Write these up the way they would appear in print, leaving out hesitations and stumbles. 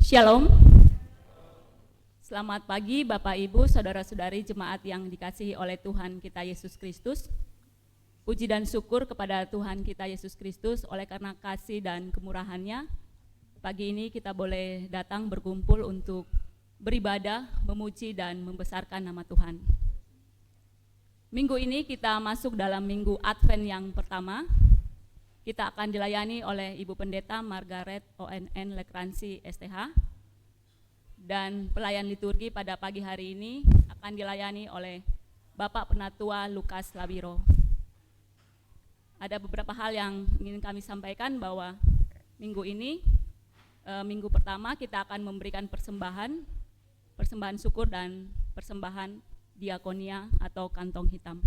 Shalom. Selamat pagi Bapak Ibu, Saudara-saudari jemaat yang dikasihi oleh Tuhan kita Yesus Kristus. Puji dan syukur kepada Tuhan kita Yesus Kristus oleh karena kasih dan kemurahan-Nya. Pagi ini kita boleh datang berkumpul untuk beribadah, memuji dan membesarkan nama Tuhan. Minggu ini kita masuk dalam minggu Advent yang pertama. Kita akan dilayani oleh Ibu Pendeta Margaret ONN Lekransi STH, dan pelayan liturgi pada pagi hari ini akan dilayani oleh Bapak Penatua Lukas Labiro. Ada beberapa hal yang ingin kami sampaikan bahwa minggu ini, minggu pertama kita akan memberikan persembahan syukur dan persembahan diakonia atau kantong hitam.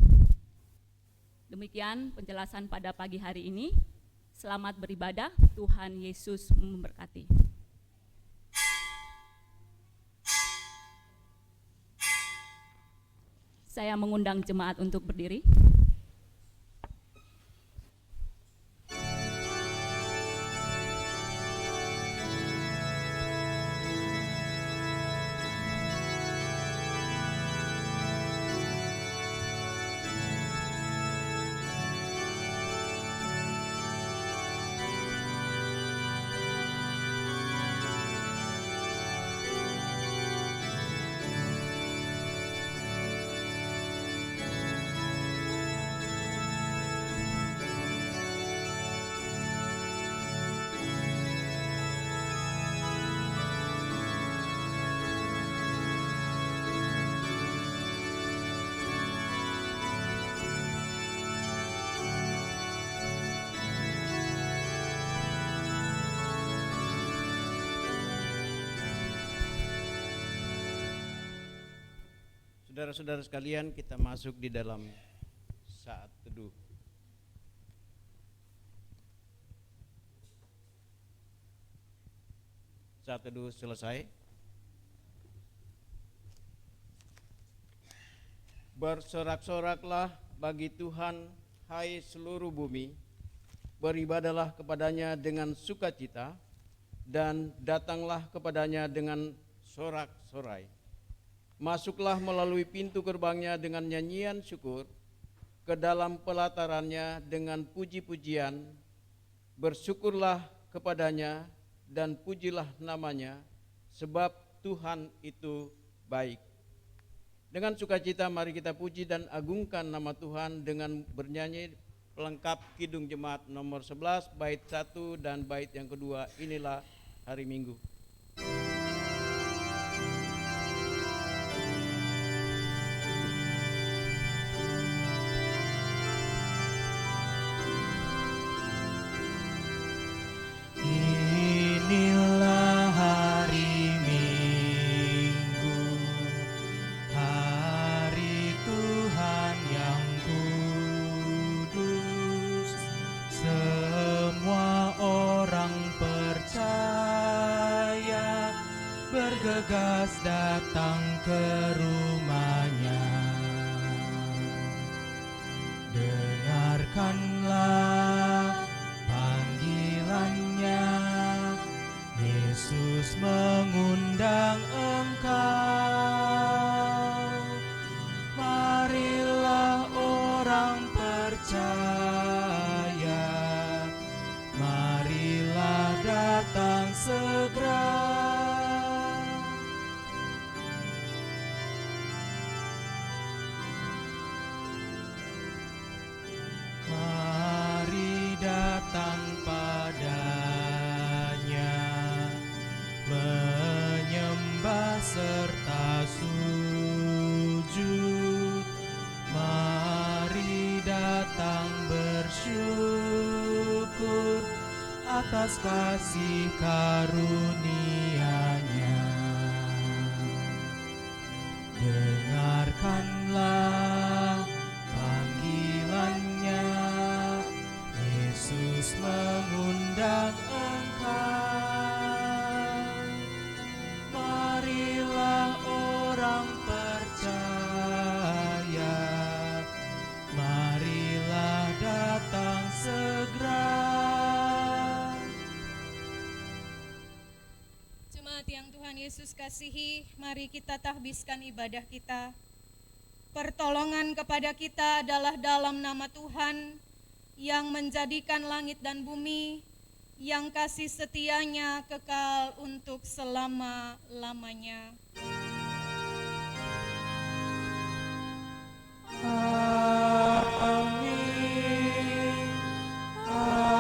Demikian penjelasan pada pagi hari ini. Selamat beribadah, Tuhan Yesus memberkati. Saya mengundang jemaat untuk berdiri. Saudara-saudara sekalian, kita masuk di dalam saat teduh. Saat teduh selesai. Bersorak-soraklah bagi Tuhan, hai seluruh bumi. Beribadahlah kepadanya dengan sukacita, dan datanglah kepadanya dengan sorak-sorai. Masuklah melalui pintu gerbangnya dengan nyanyian syukur, ke dalam pelatarannya dengan puji-pujian. Bersyukurlah kepadanya dan pujilah namanya, sebab Tuhan itu baik. Dengan sukacita mari kita puji dan agungkan nama Tuhan dengan bernyanyi pelengkap Kidung Jemaat nomor 11, bait 1 dan bait yang kedua, Inilah Hari Minggu. Bergegas datang ke rumahnya. Dengarkanlah panggilannya, Yesus mengundang engkau. Marilah orang percaya, marilah datang segera. Datang padanya, menyembah serta sujud. Mari datang bersyukur atas kasih karunia-Nya. Dengarkanlah panggilannya, Yesus mengundang engkau. Marilah orang percaya, marilah datang segera. Jemaat yang Tuhan Yesus kasihi, mari kita tahbiskan ibadah kita. Pertolongan kepada kita adalah dalam nama Tuhan yang menjadikan langit dan bumi, yang kasih setianya kekal untuk selama-lamanya. Amin. Amin. Amin.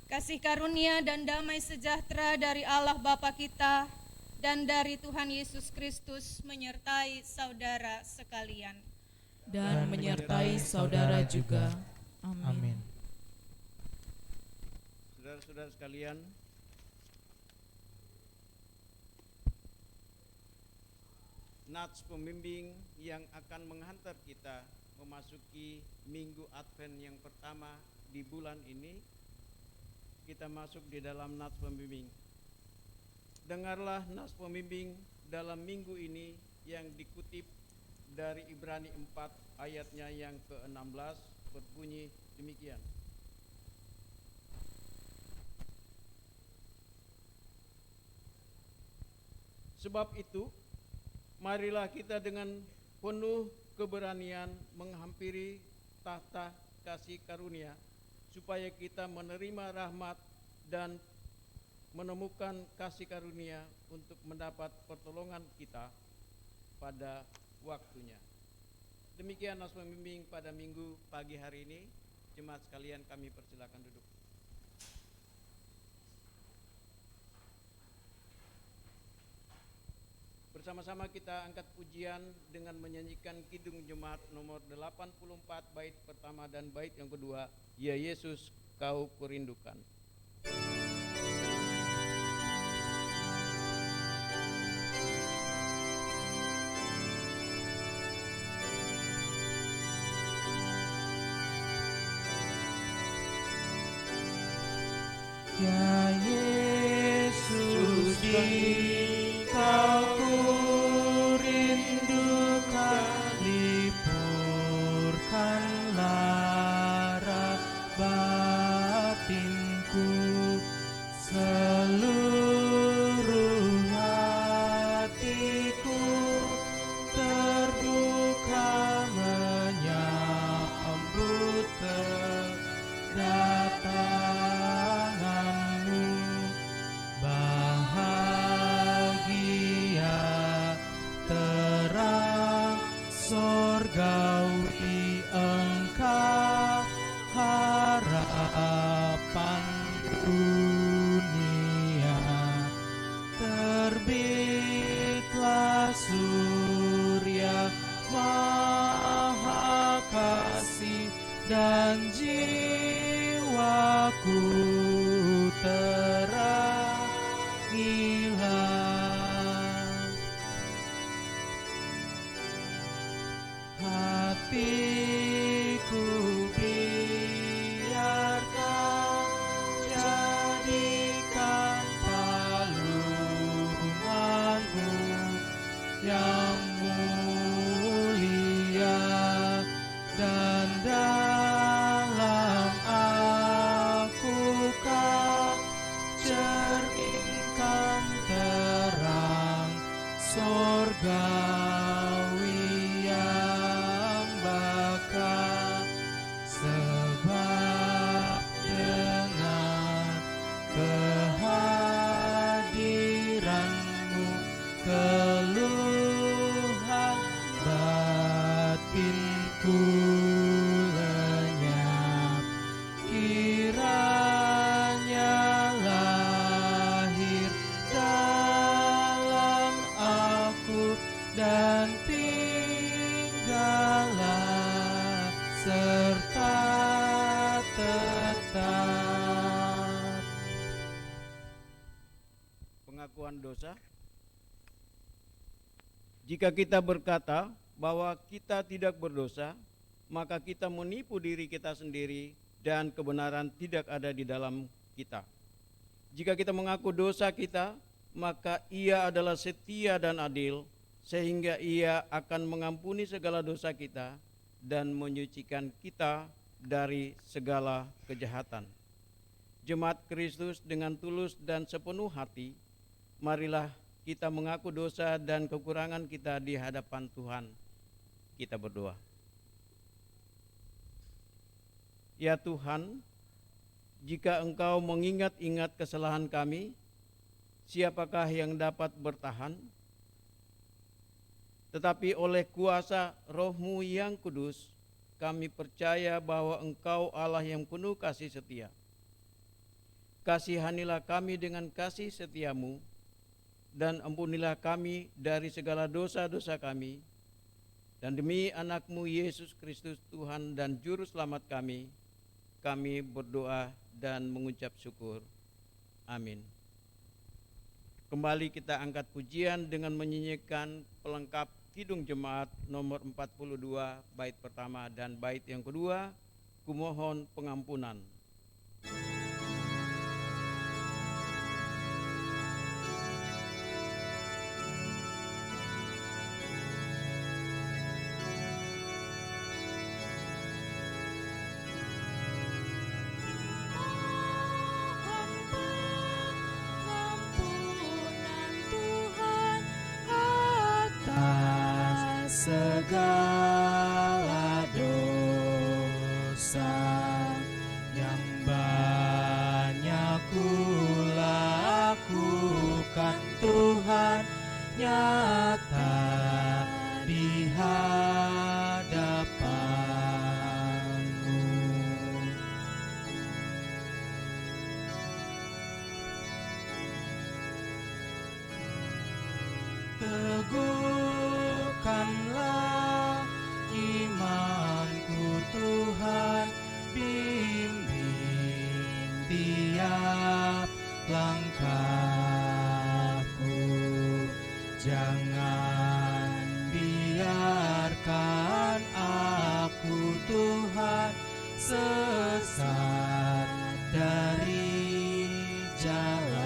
Kasih karunia dan damai sejahtera dari Allah Bapa kita dan dari Tuhan Yesus Kristus menyertai saudara sekalian. dan menyertai saudara juga. Amin. Amin. Saudara-saudara sekalian, nats pembimbing yang akan menghantar kita memasuki minggu Advent yang pertama di bulan ini, kita masuk di dalam nats pembimbing. Dengarlah nats pembimbing dalam minggu ini yang dikutip dari Ibrani 4 ayatnya yang ke-16, berbunyi demikian. Sebab itu, marilah kita dengan penuh keberanian menghampiri tahta kasih karunia, supaya kita menerima rahmat dan menemukan kasih karunia untuk mendapat pertolongan kita pada waktunya. Demikian nas pembimbing pada minggu pagi hari ini. Jemaat sekalian, kami persilakan duduk. Bersama-sama kita angkat pujian dengan menyanyikan Kidung Jemaat nomor 84 bait pertama dan bait yang kedua, Ya Yesus Kau Kurindukan. Ya Yesus, di Kau kurindukan, lipurkanlah lara batinku, seluruh hatiku terbuka menyambut kedatanganmu. Bahagia terang sorgawi Engkau, harapan dunia. Terbitlah surya maha kasih dan jiwaku terangilah. Hatiku biarkan jadikan palunganmu yang mulia, dan dalam aku kau cerminkan terang sorgawi yang bakal, sebab dengan kehadiranmu keluhan batinku lenyap. Kiranya lahir dalam aku dan tinggallah serta tetap. Pengakuan dosa. Jika kita berkata bahwa kita tidak berdosa, maka kita menipu diri kita sendiri dan kebenaran tidak ada di dalam kita. Jika kita mengaku dosa kita, maka Ia adalah setia dan adil sehingga Ia akan mengampuni segala dosa kita dan menyucikan kita dari segala kejahatan. Jemaat Kristus, dengan tulus dan sepenuh hati, marilah kita mengaku dosa dan kekurangan kita di hadapan Tuhan. Kita berdoa. Ya Tuhan, jika Engkau mengingat-ingat kesalahan kami, siapakah yang dapat bertahan? Tetapi oleh kuasa Roh-Mu yang kudus, kami percaya bahwa Engkau Allah yang penuh kasih setia. Kasihanilah kami dengan kasih setia-Mu, dan ampunilah kami dari segala dosa-dosa kami, dan demi anak-Mu Yesus Kristus Tuhan dan Juru Selamat kami berdoa dan mengucap syukur. Amin. Kembali kita angkat pujian dengan menyanyikan pelengkap Kidung Jemaat nomor 42, bait pertama dan bait yang kedua, Kumohon Pengampunan. Segala dosa yang banyak kulakukan, Tuhan, nyata di hadapan-Mu. Teguhkanlah imanku, Tuhan, bimbing tiap langkahku. Jangan biarkan aku, Tuhan, sesat dari jalan-Mu.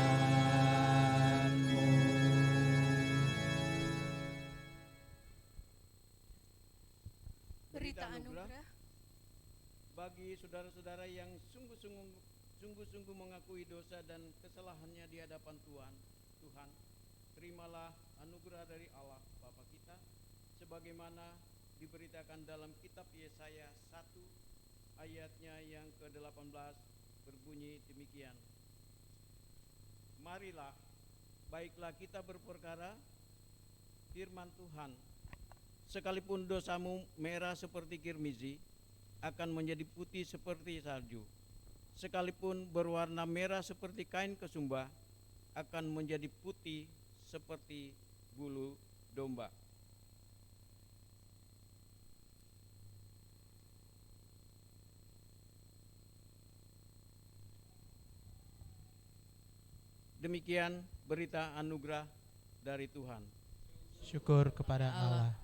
Berita anugerah bagi saudara-saudara yang sungguh-sungguh mengakui dosa dan kesalahannya di hadapan Tuhan, terimalah anugerah dari Allah Bapa kita, sebagaimana diberitakan dalam kitab Yesaya 1 ayatnya yang ke-18 berbunyi demikian. Marilah, baiklah kita berperkara, firman Tuhan, sekalipun dosamu merah seperti kirmizi, akan menjadi putih seperti salju. Sekalipun berwarna merah seperti kain kesumba, akan menjadi putih seperti bulu domba. Demikian berita anugerah dari Tuhan. Syukur kepada Allah.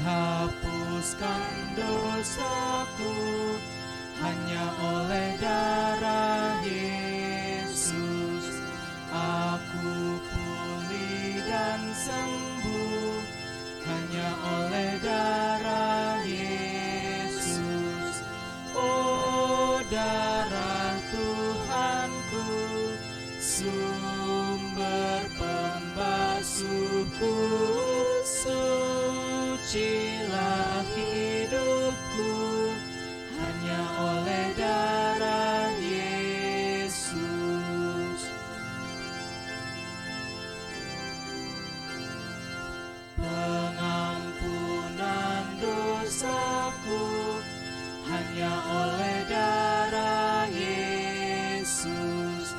Dihapuskan dosaku hanya oleh darah Yesus. Aku pulih dan sembuh hanya oleh darah Yesus. Oh, darah Tuhanku, sumber pembasuhku, sucilah hidupku hanya oleh darah Yesus. Pengampunan dosaku hanya oleh darah Yesus.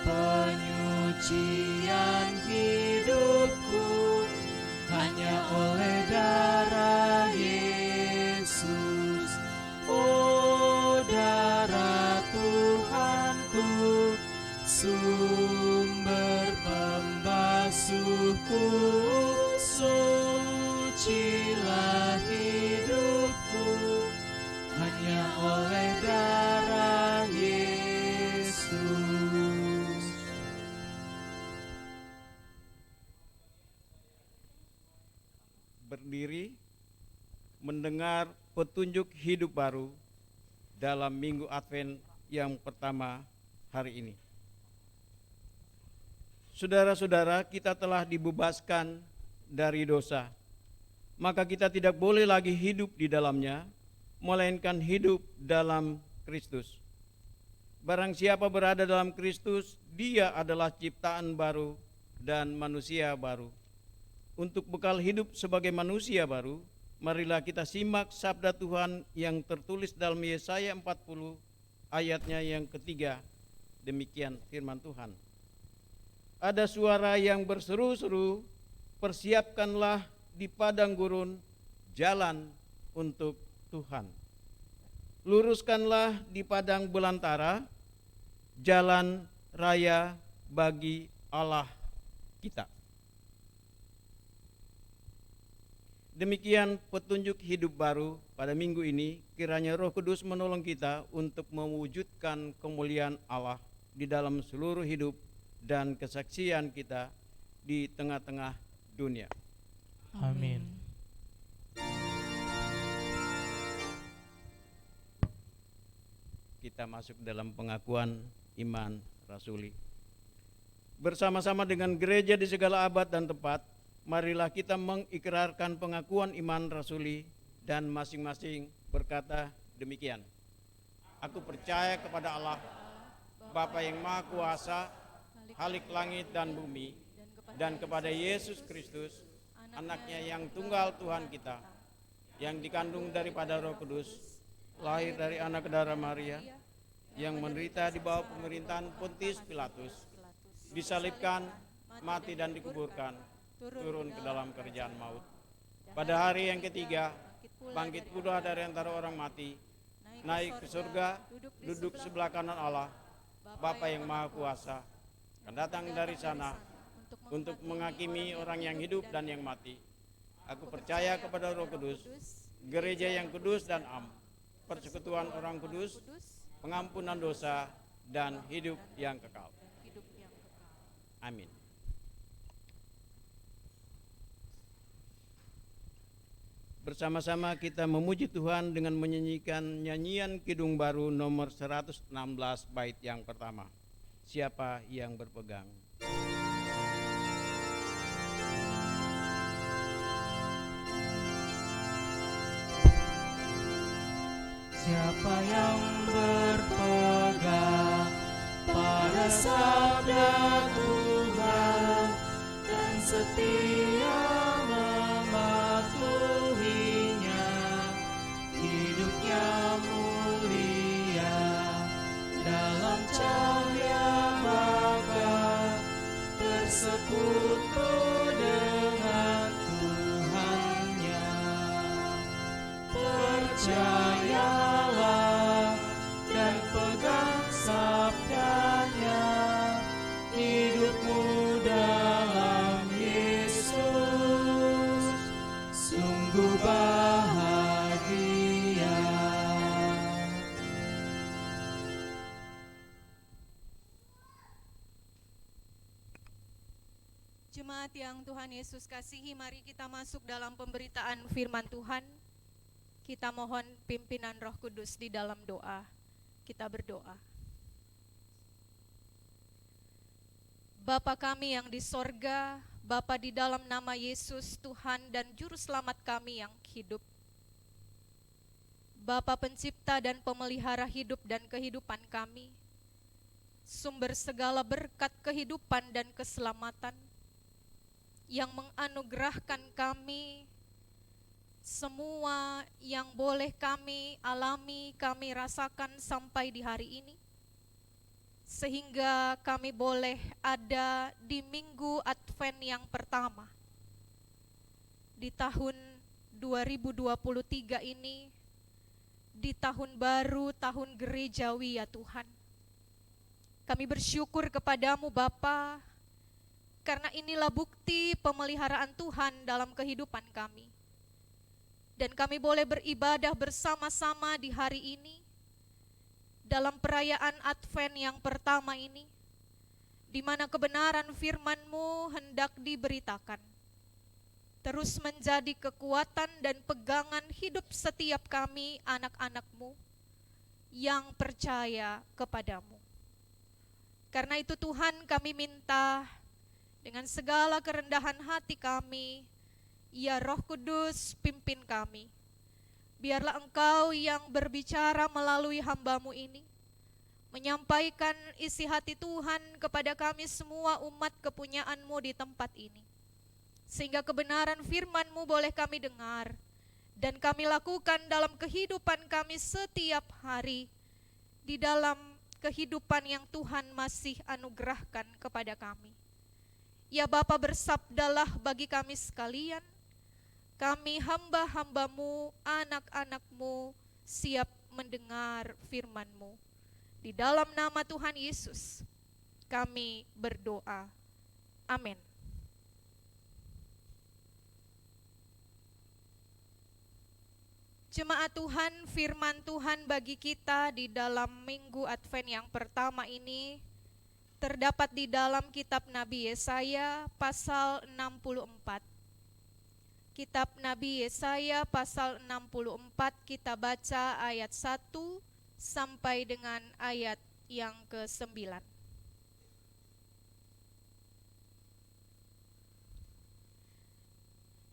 Penyucian hidupku hanya oleh darah Yesus. Oh, darah Tuhanku, sumber pembasuhku, sucilah hidupku berdiri mendengar petunjuk hidup baru dalam Minggu Advent yang pertama hari ini. Saudara-saudara, kita telah dibebaskan dari dosa, maka kita tidak boleh lagi hidup di dalamnya, melainkan hidup dalam Kristus. Barang siapa berada dalam Kristus, dia adalah ciptaan baru dan manusia baru. Untuk bekal hidup sebagai manusia baru, marilah kita simak sabda Tuhan yang tertulis dalam Yesaya 40 ayatnya yang ketiga. Demikian firman Tuhan. Ada suara yang berseru-seru, persiapkanlah di padang gurun jalan untuk Tuhan. Luruskanlah di padang belantara jalan raya bagi Allah kita. Demikian petunjuk hidup baru pada minggu ini. Kiranya Roh Kudus menolong kita untuk mewujudkan kemuliaan Allah di dalam seluruh hidup dan kesaksian kita di tengah-tengah dunia. Amin. Kita masuk dalam pengakuan iman rasuli. Bersama-sama dengan gereja di segala abad dan tempat, marilah kita mengikrarkan pengakuan iman rasuli dan masing-masing berkata demikian. Aku percaya kepada Allah, Bapa yang Maha Kuasa, Khalik langit dan bumi, dan kepada Yesus Kristus, anaknya yang tunggal Tuhan kita, yang dikandung daripada Roh Kudus, lahir dari anak darah Maria, yang menderita di bawah pemerintahan Pontius Pilatus, disalibkan, mati dan dikuburkan, turun ke dalam kerjaan maut. Pada hari yang ketiga, bangkit pula dari antara orang mati, naik ke surga, duduk sebelah kanan Allah, Bapa yang Maha Kuasa, akan datang dari sana untuk menghakimi orang yang hidup dan yang mati. Aku percaya kepada Roh Kudus, gereja yang kudus dan am, persekutuan orang kudus, pengampunan dosa, dan hidup yang kekal. Amin. Bersama-sama kita memuji Tuhan dengan menyanyikan nyanyian Kidung Baru nomor 116 bait yang pertama. Siapa yang berpegang? Siapa yang berpegang pada sabda Tuhan dan setia mematuhinya, hidupnya mulia dalam cahaya bakar, bersekutu dengan Tuhannya. Percayalah dan pegang sabdanya, hidupmu dalam Yesus sungguh bahagia. Jemaat yang Tuhan Yesus kasihi, mari kita masuk dalam pemberitaan firman Tuhan. Kita mohon pimpinan Roh Kudus di dalam doa. Kita berdoa. Bapa kami yang di sorga, Bapa di dalam nama Yesus Tuhan dan Juru Selamat kami yang hidup. Bapa pencipta dan pemelihara hidup dan kehidupan kami, sumber segala berkat kehidupan dan keselamatan, yang menganugerahkan kami semua yang boleh kami alami, kami rasakan sampai di hari ini, sehingga kami boleh ada di Minggu Advent yang pertama di tahun 2023 ini, di tahun baru, tahun gerejawi ya Tuhan. Kami bersyukur kepadamu Bapa, karena inilah bukti pemeliharaan Tuhan dalam kehidupan kami. Dan kami boleh beribadah bersama-sama di hari ini, dalam perayaan Advent yang pertama ini, di mana kebenaran firman-Mu hendak diberitakan. terus menjadi kekuatan dan pegangan hidup setiap kami anak-anak-Mu yang percaya kepadamu. Karena itu Tuhan, kami minta dengan segala kerendahan hati kami, ya Roh Kudus pimpin kami. Biarlah Engkau yang berbicara melalui hamba-Mu ini, menyampaikan isi hati Tuhan kepada kami semua umat kepunyaan-Mu di tempat ini. Sehingga kebenaran firman-Mu boleh kami dengar, dan kami lakukan dalam kehidupan kami setiap hari, di dalam kehidupan yang Tuhan masih anugerahkan kepada kami. Ya Bapa, bersabdalah bagi kami sekalian, kami hamba-hamba-Mu, anak-anak-Mu, siap mendengar firman-Mu. Di dalam nama Tuhan Yesus, kami berdoa. Amin. Jemaat Tuhan, firman Tuhan bagi kita di dalam Minggu Advent yang pertama ini terdapat di dalam kitab Nabi Yesaya pasal 64. Kitab Nabi Yesaya pasal 64, kita baca ayat 1 sampai dengan ayat yang ke-9.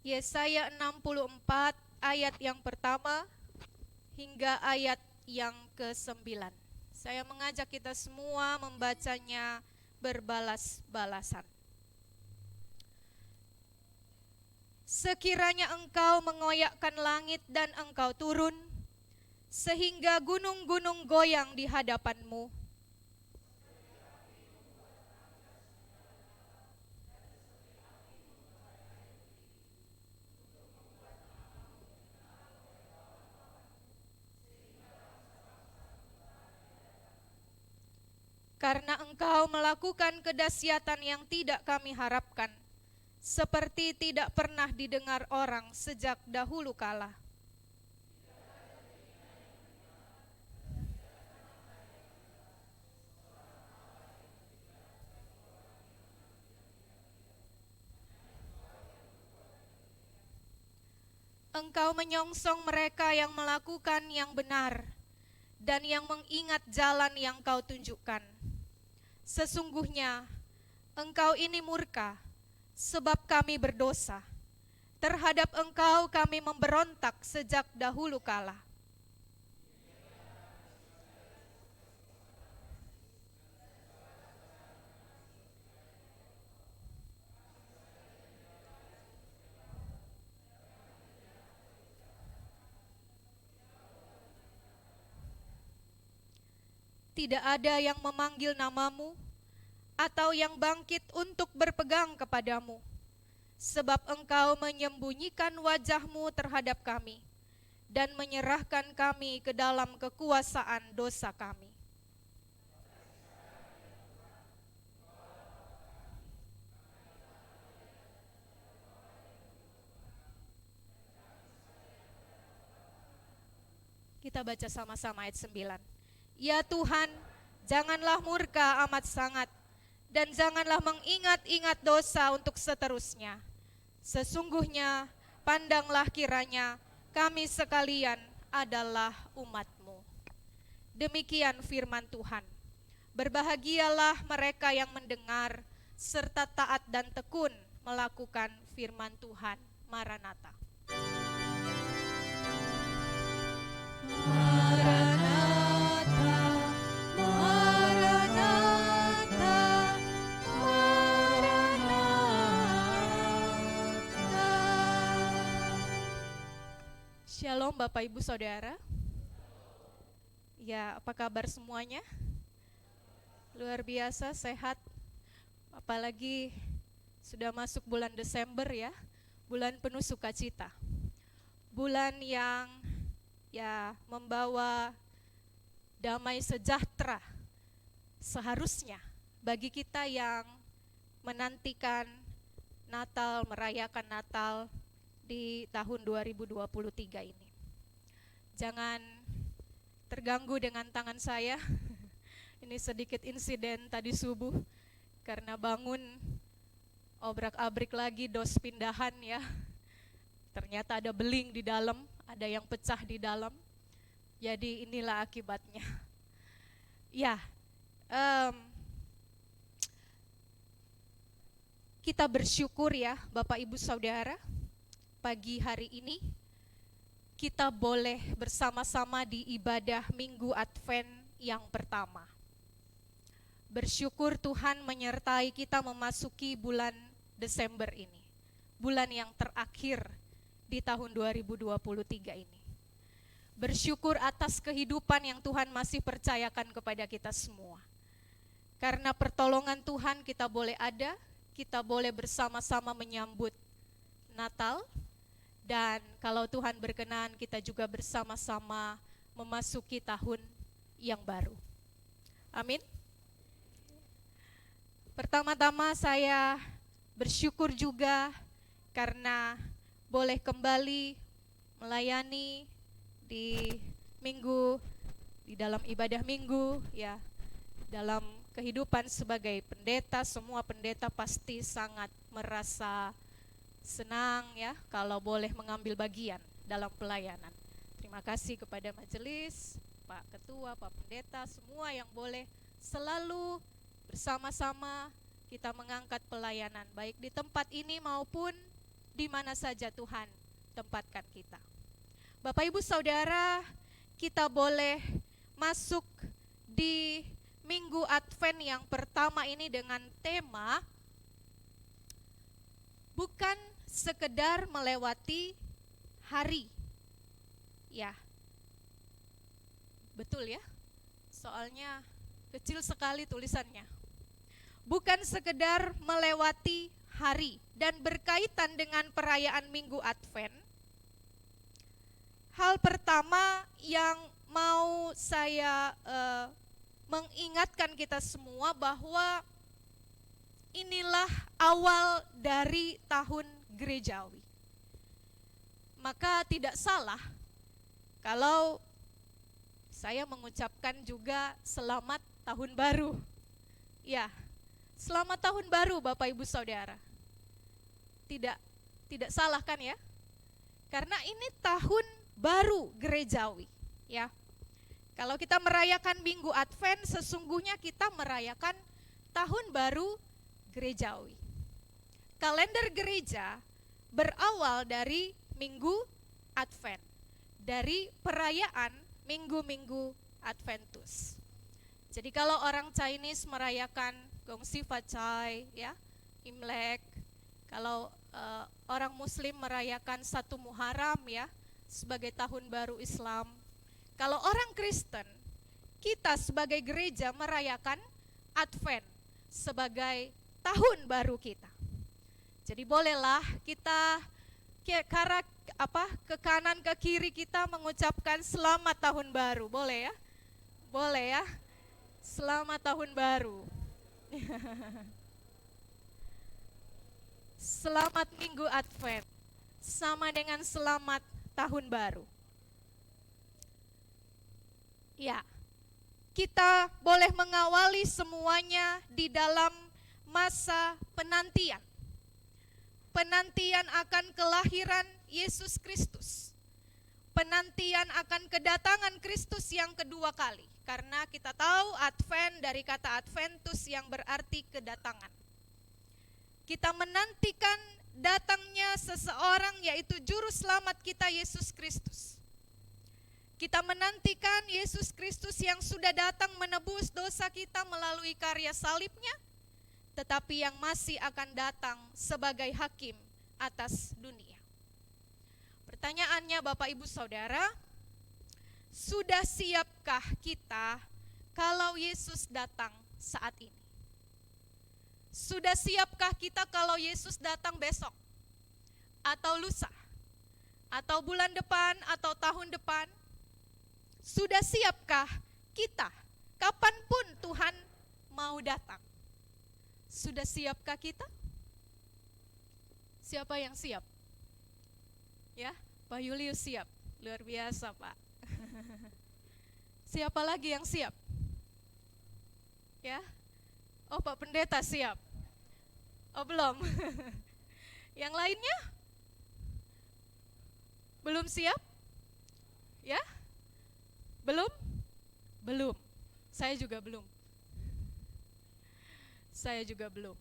Yesaya 64 ayat yang pertama hingga ayat yang ke-9. Saya mengajak kita semua membacanya berbalas-balasan. Sekiranya Engkau mengoyakkan langit dan Engkau turun, sehingga gunung-gunung goyang di hadapan-Mu, karena Engkau melakukan kedahsyatan yang tidak kami harapkan, seperti tidak pernah didengar orang sejak dahulu kala. Engkau menyongsong mereka yang melakukan yang benar dan yang mengingat jalan yang Kau tunjukkan. Sesungguhnya Engkau ini murka, sebab kami berdosa. Terhadap Engkau kami memberontak sejak dahulu kala. Tidak ada yang memanggil nama-Mu atau yang bangkit untuk berpegang kepadamu, sebab Engkau menyembunyikan wajah-Mu terhadap kami dan menyerahkan kami ke dalam kekuasaan dosa kami. Kita baca sama-sama ayat 9. Ya Tuhan, janganlah murka amat sangat, dan janganlah mengingat-ingat dosa untuk seterusnya. Sesungguhnya, pandanglah kiranya kami sekalian adalah umat-Mu. Demikian firman Tuhan. Berbahagialah mereka yang mendengar, serta taat dan tekun melakukan firman Tuhan. Maranatha. Shalom Bapak Ibu Saudara. Ya, apa kabar semuanya? Luar biasa, sehat. Apalagi sudah masuk bulan Desember ya, bulan penuh sukacita. Bulan yang ya membawa damai sejahtera seharusnya bagi kita yang menantikan Natal, merayakan Natal di tahun 2023 ini. Jangan terganggu dengan tangan saya. Ini sedikit insiden tadi subuh karena bangun obrak-abrik lagi dos pindahan ya. ternyata ada beling di dalam, ada yang pecah di dalam. Jadi inilah akibatnya. Ya, kita bersyukur ya Bapak Ibu Saudara, pagi hari ini kita boleh bersama-sama di ibadah Minggu Advent yang pertama. Bersyukur Tuhan menyertai kita memasuki bulan Desember ini, bulan yang terakhir di tahun 2023 ini. Bersyukur atas kehidupan yang Tuhan masih percayakan kepada kita semua. Karena pertolongan Tuhan kita boleh ada, kita boleh bersama-sama menyambut Natal, dan kalau Tuhan berkenan kita juga bersama-sama memasuki tahun yang baru. Amin. Pertama-tama saya bersyukur juga karena boleh kembali melayani di dalam ibadah minggu ya. Dalam kehidupan sebagai pendeta, semua pendeta pasti sangat merasa senang ya kalau boleh mengambil bagian dalam pelayanan. Terima kasih kepada majelis, Pak Ketua, Pak Pendeta, semua yang boleh selalu bersama-sama kita mengangkat pelayanan baik di tempat ini maupun di mana saja Tuhan tempatkan kita. Bapak Ibu Saudara, kita boleh masuk di Minggu Advent yang pertama ini dengan tema bukan sekedar melewati hari. Ya, betul ya, soalnya kecil sekali tulisannya. Bukan sekedar melewati hari, dan berkaitan dengan perayaan Minggu Advent. Hal pertama yang mau saya mengingatkan kita semua bahwa inilah awal dari tahun gerejawi. Maka tidak salah kalau saya mengucapkan juga selamat tahun baru. Ya, selamat tahun baru Bapak Ibu Saudara. Tidak salah kan ya? Karena ini tahun baru gerejawi, ya. Kalau kita merayakan Minggu Advent, sesungguhnya kita merayakan tahun baru gerejawi. Kalender gereja berawal dari Minggu Advent, dari perayaan minggu-minggu Adventus. Jadi kalau orang Chinese merayakan Gongsi Facai, ya, Imlek. Kalau orang Muslim merayakan 1 Muharram, ya, sebagai tahun baru Islam. Kalau orang Kristen, kita sebagai gereja merayakan Advent sebagai tahun baru kita. Jadi bolehlah kita ke kanan ke kiri kita mengucapkan selamat tahun baru, boleh ya? Boleh ya? Selamat tahun baru. Selamat Minggu Advent, sama dengan selamat tahun baru. Ya, kita boleh mengawali semuanya di dalam masa penantian. Penantian akan kelahiran Yesus Kristus. Penantian akan kedatangan Kristus yang kedua kali. Karena kita tahu Advent dari kata Adventus yang berarti kedatangan. Kita menantikan datangnya seseorang, yaitu juru selamat kita Yesus Kristus. Kita menantikan Yesus Kristus yang sudah datang menebus dosa kita melalui karya salibnya, tetapi yang masih akan datang sebagai hakim atas dunia. Pertanyaannya Bapak Ibu Saudara, sudah siapkah kita kalau Yesus datang saat ini? Sudah siapkah kita kalau Yesus datang besok? Atau lusa? Atau bulan depan? Atau tahun depan? Sudah siapkah kita kapanpun Tuhan mau datang? Sudah siapkah kita? Siapa yang siap? Ya, Pak Julius siap. Luar biasa, Pak. Siapa lagi yang siap? Ya. Oh, Pak Pendeta siap. Oh, belum. Yang lainnya? Belum siap? Ya? Belum? Belum. Saya juga belum. Saya juga belum.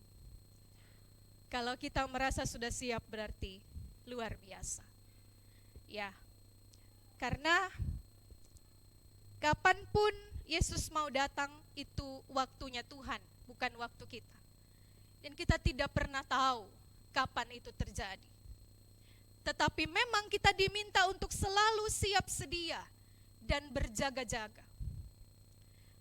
Kalau kita merasa sudah siap berarti luar biasa. Ya. Karena kapanpun Yesus mau datang itu waktunya Tuhan, bukan waktu kita. Dan kita tidak pernah tahu kapan itu terjadi. Tetapi memang kita diminta untuk selalu siap sedia dan berjaga-jaga.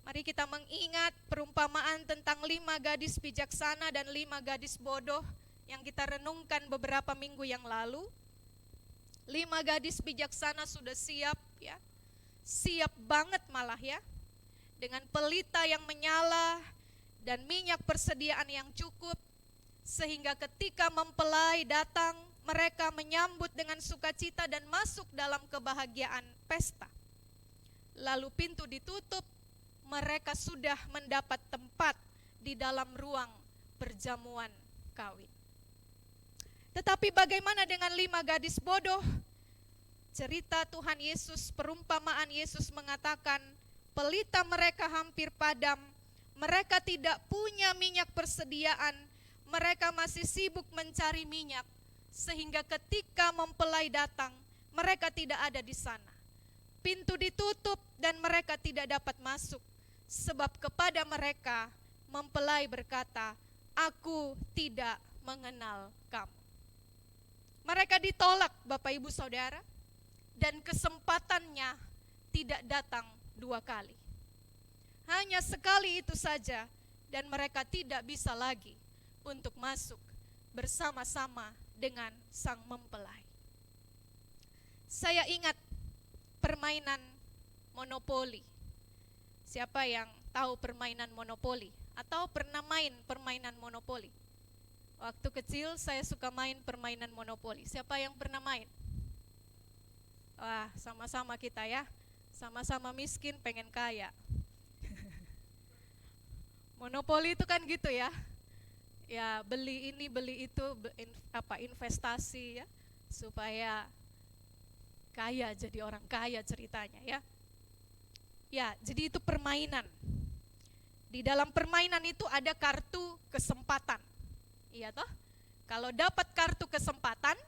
Mari kita mengingat perumpamaan tentang 5 gadis bijaksana dan 5 gadis bodoh yang kita renungkan beberapa minggu yang lalu. 5 gadis bijaksana sudah siap ya. Siap banget malah ya. Dengan pelita yang menyala dan minyak persediaan yang cukup, sehingga ketika mempelai datang, mereka menyambut dengan sukacita dan masuk dalam kebahagiaan pesta. Lalu pintu ditutup, mereka sudah mendapat tempat di dalam ruang perjamuan kawin. Tetapi bagaimana dengan 5 gadis bodoh? Cerita Tuhan Yesus, perumpamaan Yesus mengatakan, pelita mereka hampir padam, mereka tidak punya minyak persediaan, mereka masih sibuk mencari minyak, sehingga ketika mempelai datang, mereka tidak ada di sana. Pintu ditutup dan mereka tidak dapat masuk, sebab kepada mereka mempelai berkata, aku tidak mengenal kamu. Mereka ditolak Bapak Ibu Saudara, dan kesempatannya tidak datang 2 kali. Hanya sekali itu saja dan mereka tidak bisa lagi untuk masuk bersama-sama dengan sang mempelai. Saya ingat permainan monopoli. Siapa yang tahu permainan monopoli atau pernah main permainan monopoli? Waktu kecil saya suka main permainan monopoli. Siapa yang pernah main? Wah, sama-sama kita ya. Sama-sama miskin pengen kaya. Monopoli itu kan gitu ya. Ya, beli ini, beli itu, investasi ya, supaya kaya, jadi orang kaya ceritanya ya. Ya, jadi itu permainan. Di dalam permainan itu ada kartu kesempatan. Iya toh? Kalau dapat kartu kesempatan,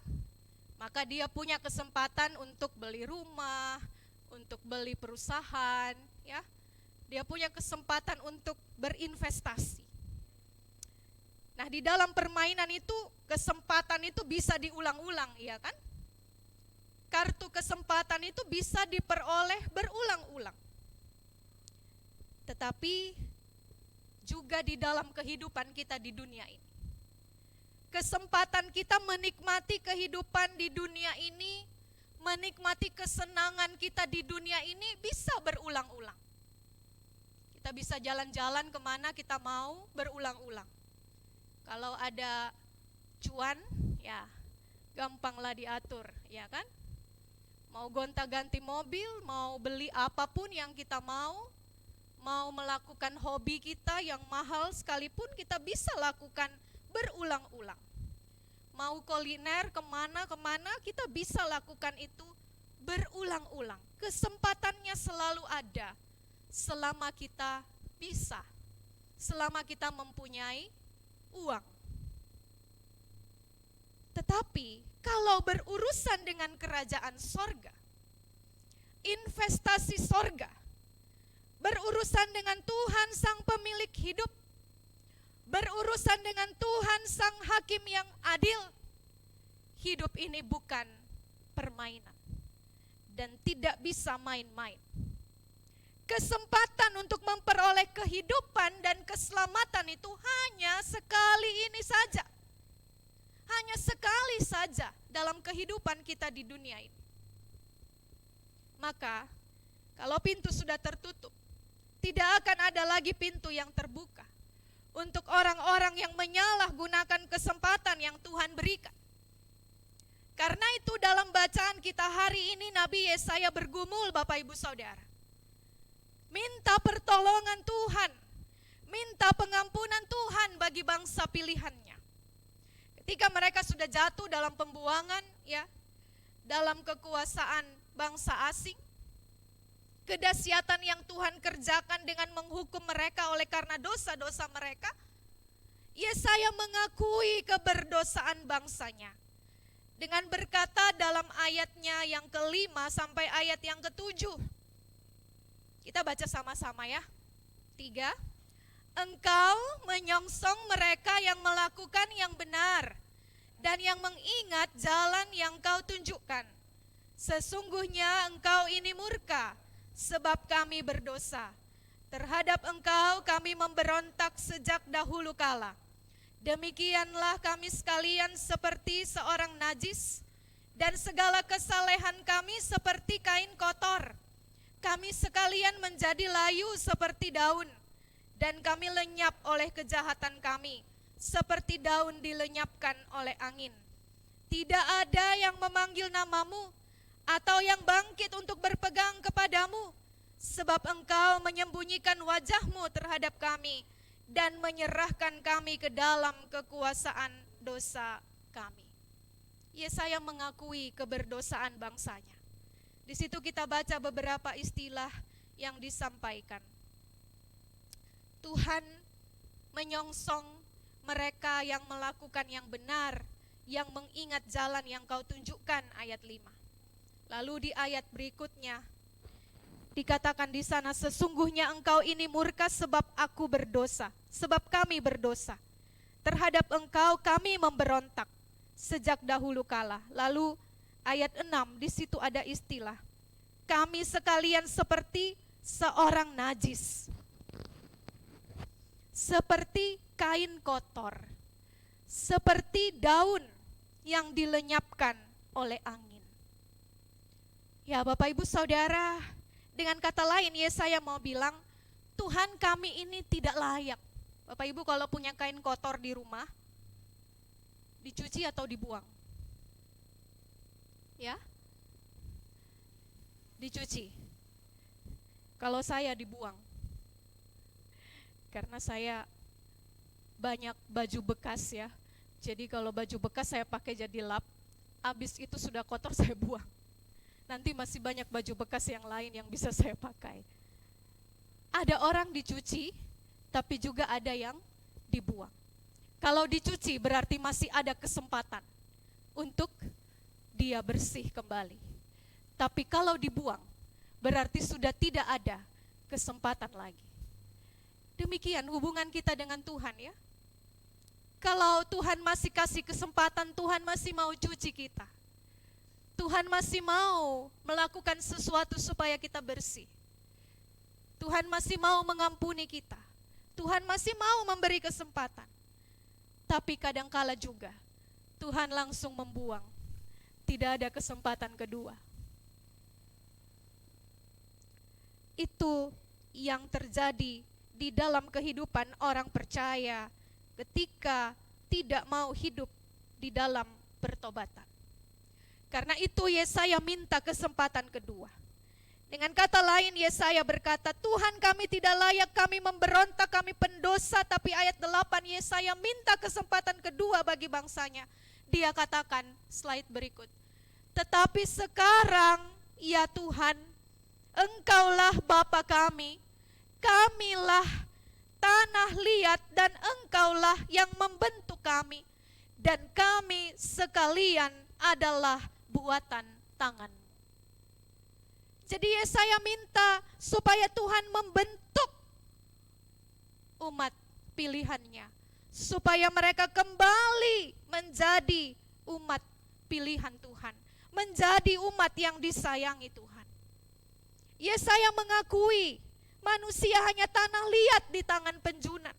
maka dia punya kesempatan untuk beli rumah, untuk beli perusahaan, ya. Dia punya kesempatan untuk berinvestasi. Nah, di dalam permainan itu kesempatan itu bisa diulang-ulang, iya kan? Kartu kesempatan itu bisa diperoleh berulang-ulang. Tetapi juga di dalam kehidupan kita di dunia ini, kesempatan kita menikmati kehidupan di dunia ini, menikmati kesenangan kita di dunia ini bisa berulang-ulang. Kita bisa jalan-jalan kemana kita mau berulang-ulang. Kalau ada cuan, ya gampanglah diatur, ya kan? Mau gonta-ganti mobil, mau beli apapun yang kita mau melakukan hobi kita yang mahal sekalipun kita bisa lakukan berulang-ulang. Mau kuliner kemana-kemana kita bisa lakukan itu berulang-ulang. Kesempatannya selalu ada selama kita bisa, selama kita mempunyai uang. Tetapi kalau berurusan dengan kerajaan sorga, investasi sorga, berurusan dengan Tuhan sang pemilik hidup, berurusan dengan Tuhan sang hakim yang adil, hidup ini bukan permainan dan tidak bisa main-main. Kesempatan untuk memperoleh kehidupan dan keselamatan itu hanya sekali ini saja. Hanya sekali saja dalam kehidupan kita di dunia ini. Maka kalau pintu sudah tertutup, tidak akan ada lagi pintu yang terbuka untuk orang-orang yang menyalahgunakan kesempatan yang Tuhan berikan. Karena itu dalam bacaan kita hari ini Nabi Yesaya bergumul Bapak Ibu Saudara. Minta pertolongan Tuhan, minta pengampunan Tuhan bagi bangsa pilihannya. Ketika mereka sudah jatuh dalam pembuangan ya, dalam kekuasaan bangsa asing, kedahsyatan yang Tuhan kerjakan dengan menghukum mereka oleh karena dosa-dosa mereka, Yesaya mengakui keberdosaan bangsanya dengan berkata dalam ayatnya yang ke-5 sampai ayat yang ke-7. Kita baca sama-sama ya. 3. Engkau menyongsong mereka yang melakukan yang benar dan yang mengingat jalan yang kau tunjukkan. Sesungguhnya engkau ini murka sebab kami berdosa. Terhadap engkau kami memberontak sejak dahulu kala. Demikianlah kami sekalian seperti seorang najis, dan segala kesalehan kami seperti kain kotor. Kami sekalian menjadi layu seperti daun, dan kami lenyap oleh kejahatan kami, seperti daun dilenyapkan oleh angin. Tidak ada yang memanggil namamu, atau yang bangkit untuk berpegang kepadamu, sebab engkau menyembunyikan wajahmu terhadap kami, dan menyerahkan kami ke dalam kekuasaan dosa kami. Yesaya mengakui keberdosaan bangsanya. Di situ kita baca beberapa istilah yang disampaikan. Tuhan menyongsong mereka yang melakukan yang benar, yang mengingat jalan yang kau tunjukkan, ayat 5. Lalu di ayat berikutnya dikatakan di sana, sesungguhnya engkau ini murka sebab aku berdosa, sebab kami berdosa. Terhadap engkau kami memberontak sejak dahulu kala. Lalu ayat 6 di situ ada istilah, kami sekalian seperti seorang najis, seperti kain kotor, seperti daun yang dilenyapkan oleh angin. Ya Bapak Ibu Saudara, dengan kata lain Yesaya mau bilang, Tuhan kami ini tidak layak. Bapak Ibu kalau punya kain kotor di rumah, dicuci atau dibuang? Ya? Dicuci. Kalau saya dibuang. Karena saya banyak baju bekas ya. Jadi kalau baju bekas saya pakai jadi lap, habis itu sudah kotor saya buang. Nanti masih banyak baju bekas yang lain yang bisa saya pakai. Ada orang dicuci, tapi juga ada yang dibuang. Kalau dicuci berarti masih ada kesempatan untuk dia bersih kembali. Tapi kalau dibuang, berarti sudah tidak ada kesempatan lagi. Demikian hubungan kita dengan Tuhan ya. Kalau Tuhan masih kasih kesempatan, Tuhan masih mau cuci kita. Tuhan masih mau melakukan sesuatu supaya kita bersih. Tuhan masih mau mengampuni kita. Tuhan masih mau memberi kesempatan. Tapi kadangkala juga Tuhan langsung membuang. Tidak ada kesempatan kedua. Itu yang terjadi di dalam kehidupan orang percaya ketika tidak mau hidup di dalam pertobatan. Karena itu Yesaya minta kesempatan kedua. Dengan kata lain Yesaya berkata, Tuhan kami tidak layak, kami memberontak, kami pendosa. Tapi ayat 8 Yesaya minta kesempatan kedua bagi bangsanya. Dia katakan slide berikut, tetapi sekarang ya Tuhan, Engkaulah Bapa kami, kamilah tanah liat dan Engkaulah yang membentuk kami, dan kami sekalian adalah buatan tangan. Jadi Yesaya minta supaya Tuhan membentuk umat pilihannya, supaya mereka kembali menjadi umat pilihan Tuhan, menjadi umat yang disayangi Tuhan. Yesaya mengakui manusia hanya tanah liat di tangan penjunan.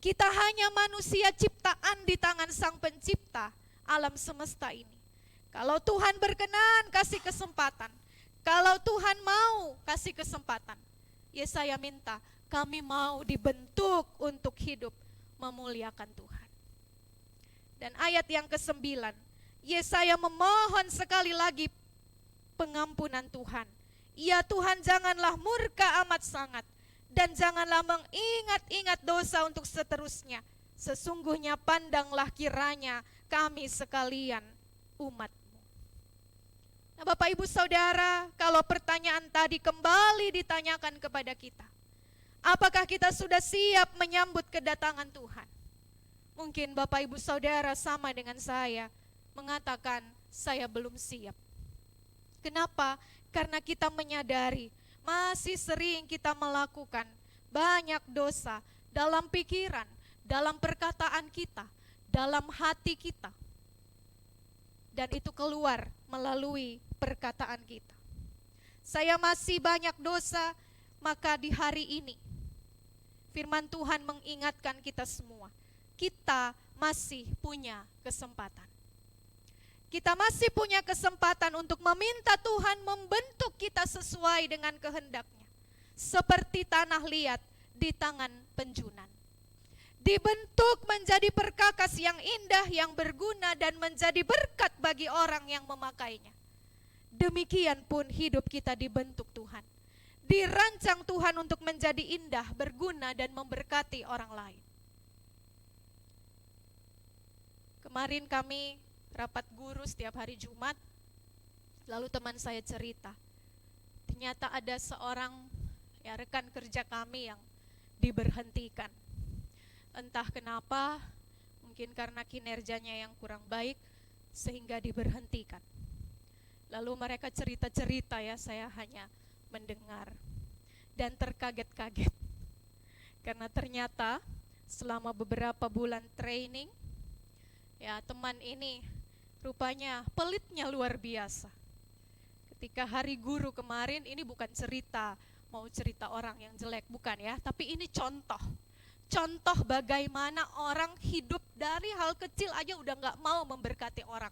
Kita hanya manusia ciptaan di tangan Sang Pencipta alam semesta ini. Kalau Tuhan berkenan kasih kesempatan, kalau Tuhan mau kasih kesempatan, Yesaya minta kami mau dibentuk untuk hidup memuliakan Tuhan. Dan ayat yang ke-9, Yesaya memohon sekali lagi pengampunan Tuhan. Ya Tuhan, janganlah murka amat sangat, dan janganlah mengingat-ingat dosa untuk seterusnya. Sesungguhnya pandanglah kiranya kami sekalian umat-Mu. Nah, Bapak Ibu Saudara, kalau pertanyaan tadi kembali ditanyakan kepada kita, apakah kita sudah siap menyambut kedatangan Tuhan? Mungkin Bapak Ibu Saudara sama dengan saya mengatakan saya belum siap. Kenapa? Karena kita menyadari masih sering kita melakukan banyak dosa dalam pikiran, dalam perkataan kita, dalam hati kita. Dan itu keluar melalui perkataan kita. Saya masih banyak dosa, maka di hari ini firman Tuhan mengingatkan kita semua, kita masih punya kesempatan. Kita masih punya kesempatan untuk meminta Tuhan membentuk kita sesuai dengan kehendaknya. Seperti tanah liat di tangan penjunan. Dibentuk menjadi perkakas yang indah, yang berguna dan menjadi berkat bagi orang yang memakainya. Demikian pun hidup kita dibentuk Tuhan. Dirancang Tuhan untuk menjadi indah, berguna dan memberkati orang lain. Kemarin kami rapat guru setiap hari Jumat, lalu teman saya cerita, ternyata ada seorang rekan kerja kami yang diberhentikan. Entah kenapa, mungkin karena kinerjanya yang kurang baik, sehingga diberhentikan. Lalu mereka cerita-cerita saya hanya mendengar dan terkaget-kaget. Karena ternyata selama beberapa bulan training, teman ini rupanya pelitnya luar biasa. Ketika hari guru kemarin, ini bukan cerita, mau cerita orang yang jelek, bukan tapi ini contoh bagaimana orang hidup dari hal kecil aja udah gak mau memberkati orang,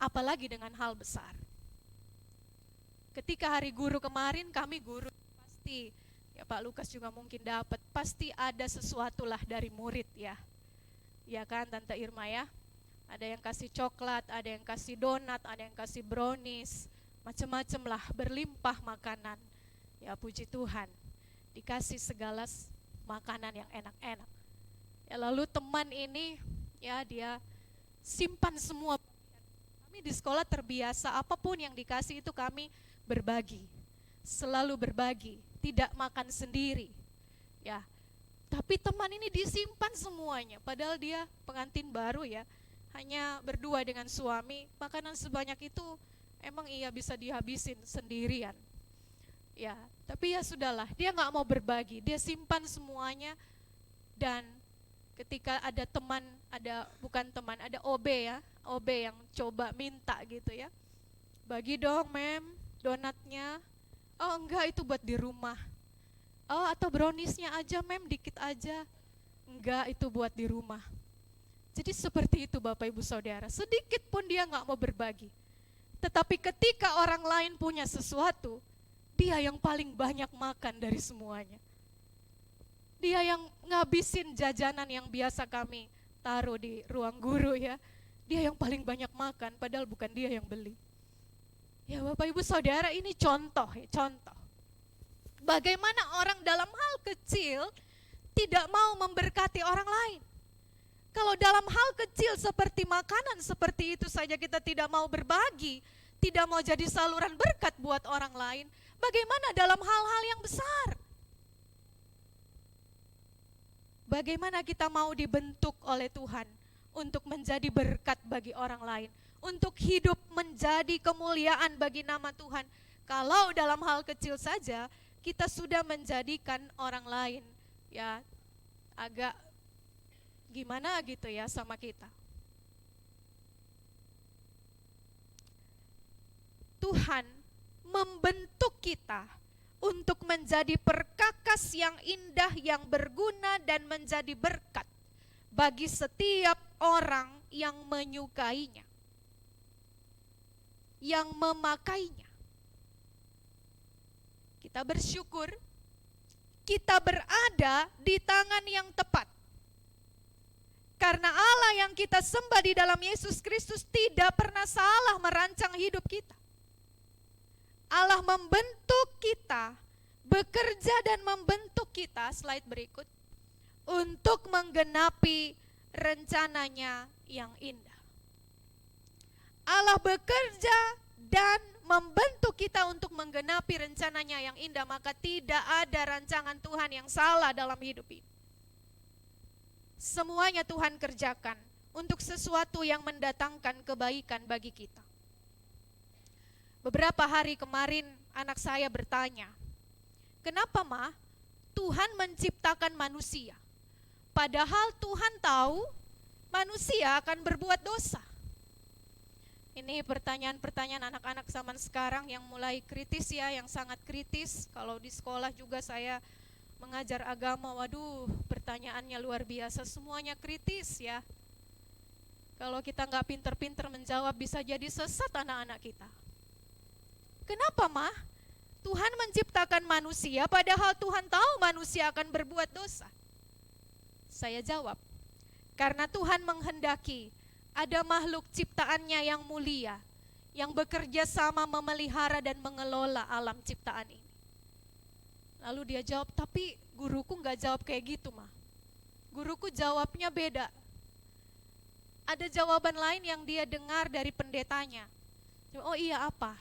apalagi dengan hal besar. Ketika hari guru kemarin, kami guru pasti, Pak Lukas juga mungkin dapat, pasti ada sesuatu lah dari murid ya kan Tante Irma ada yang kasih coklat, ada yang kasih donat, ada yang kasih brownies, macam-macam lah, berlimpah makanan. Ya puji Tuhan, dikasih segala makanan yang enak-enak. Lalu teman ini dia simpan semua. Kami di sekolah terbiasa apapun yang dikasih itu kami berbagi. Selalu berbagi, tidak makan sendiri. Tapi teman ini disimpan semuanya, padahal dia pengantin baru hanya berdua dengan suami, makanan sebanyak itu emang bisa dihabisin sendirian. Tapi sudahlah, dia gak mau berbagi, dia simpan semuanya. Dan ketika ada teman, ada OB OB yang coba minta gitu bagi dong mem donatnya. Oh enggak, itu buat di rumah. Oh atau browniesnya aja mem, dikit aja. Enggak, itu buat di rumah. Jadi seperti itu Bapak Ibu Saudara, sedikit pun dia gak mau berbagi. Tetapi ketika orang lain punya sesuatu, dia yang paling banyak makan dari semuanya. Dia yang ngabisin jajanan yang biasa kami taruh di ruang guru Dia yang paling banyak makan, padahal bukan dia yang beli. Bapak Ibu Saudara, ini contoh. Bagaimana orang dalam hal kecil tidak mau memberkati orang lain. Kalau dalam hal kecil seperti makanan seperti itu saja kita tidak mau berbagi, tidak mau jadi saluran berkat buat orang lain, bagaimana dalam hal-hal yang besar? Bagaimana kita mau dibentuk oleh Tuhan untuk menjadi berkat bagi orang lain, untuk hidup menjadi kemuliaan bagi nama Tuhan, kalau dalam hal kecil saja kita sudah menjadikan orang lain agak gimana gitu sama kita. Tuhan membentuk kita untuk menjadi perkakas yang indah, yang berguna dan menjadi berkat bagi setiap orang yang menyukainya, yang memakainya. Kita bersyukur kita berada di tangan yang tepat. Karena Allah yang kita sembah di dalam Yesus Kristus tidak pernah salah merancang hidup kita. Allah membentuk kita, bekerja dan membentuk kita, slide berikut, untuk menggenapi rencananya yang indah. Allah bekerja dan membentuk kita untuk menggenapi rencananya yang indah, maka tidak ada rancangan Tuhan yang salah dalam hidup ini. Semuanya Tuhan kerjakan untuk sesuatu yang mendatangkan kebaikan bagi kita. Beberapa hari kemarin anak saya bertanya, kenapa Ma, Tuhan menciptakan manusia? Padahal Tuhan tahu manusia akan berbuat dosa. Ini pertanyaan-pertanyaan anak-anak zaman sekarang yang mulai kritis ya, yang sangat kritis. Kalau di sekolah juga saya mengajar agama, waduh pertanyaannya luar biasa, semuanya kritis ya. Kalau kita nggak pinter-pinter menjawab bisa jadi sesat anak-anak kita. Kenapa Ma? Tuhan menciptakan manusia padahal Tuhan tahu manusia akan berbuat dosa. Saya jawab, karena Tuhan menghendaki ada makhluk ciptaannya yang mulia, yang bekerja sama memelihara dan mengelola alam ciptaan ini. Lalu dia jawab, tapi guruku nggak jawab kayak gitu Ma. Guruku jawabnya beda. Ada jawaban lain yang dia dengar dari pendetanya. Oh iya apa?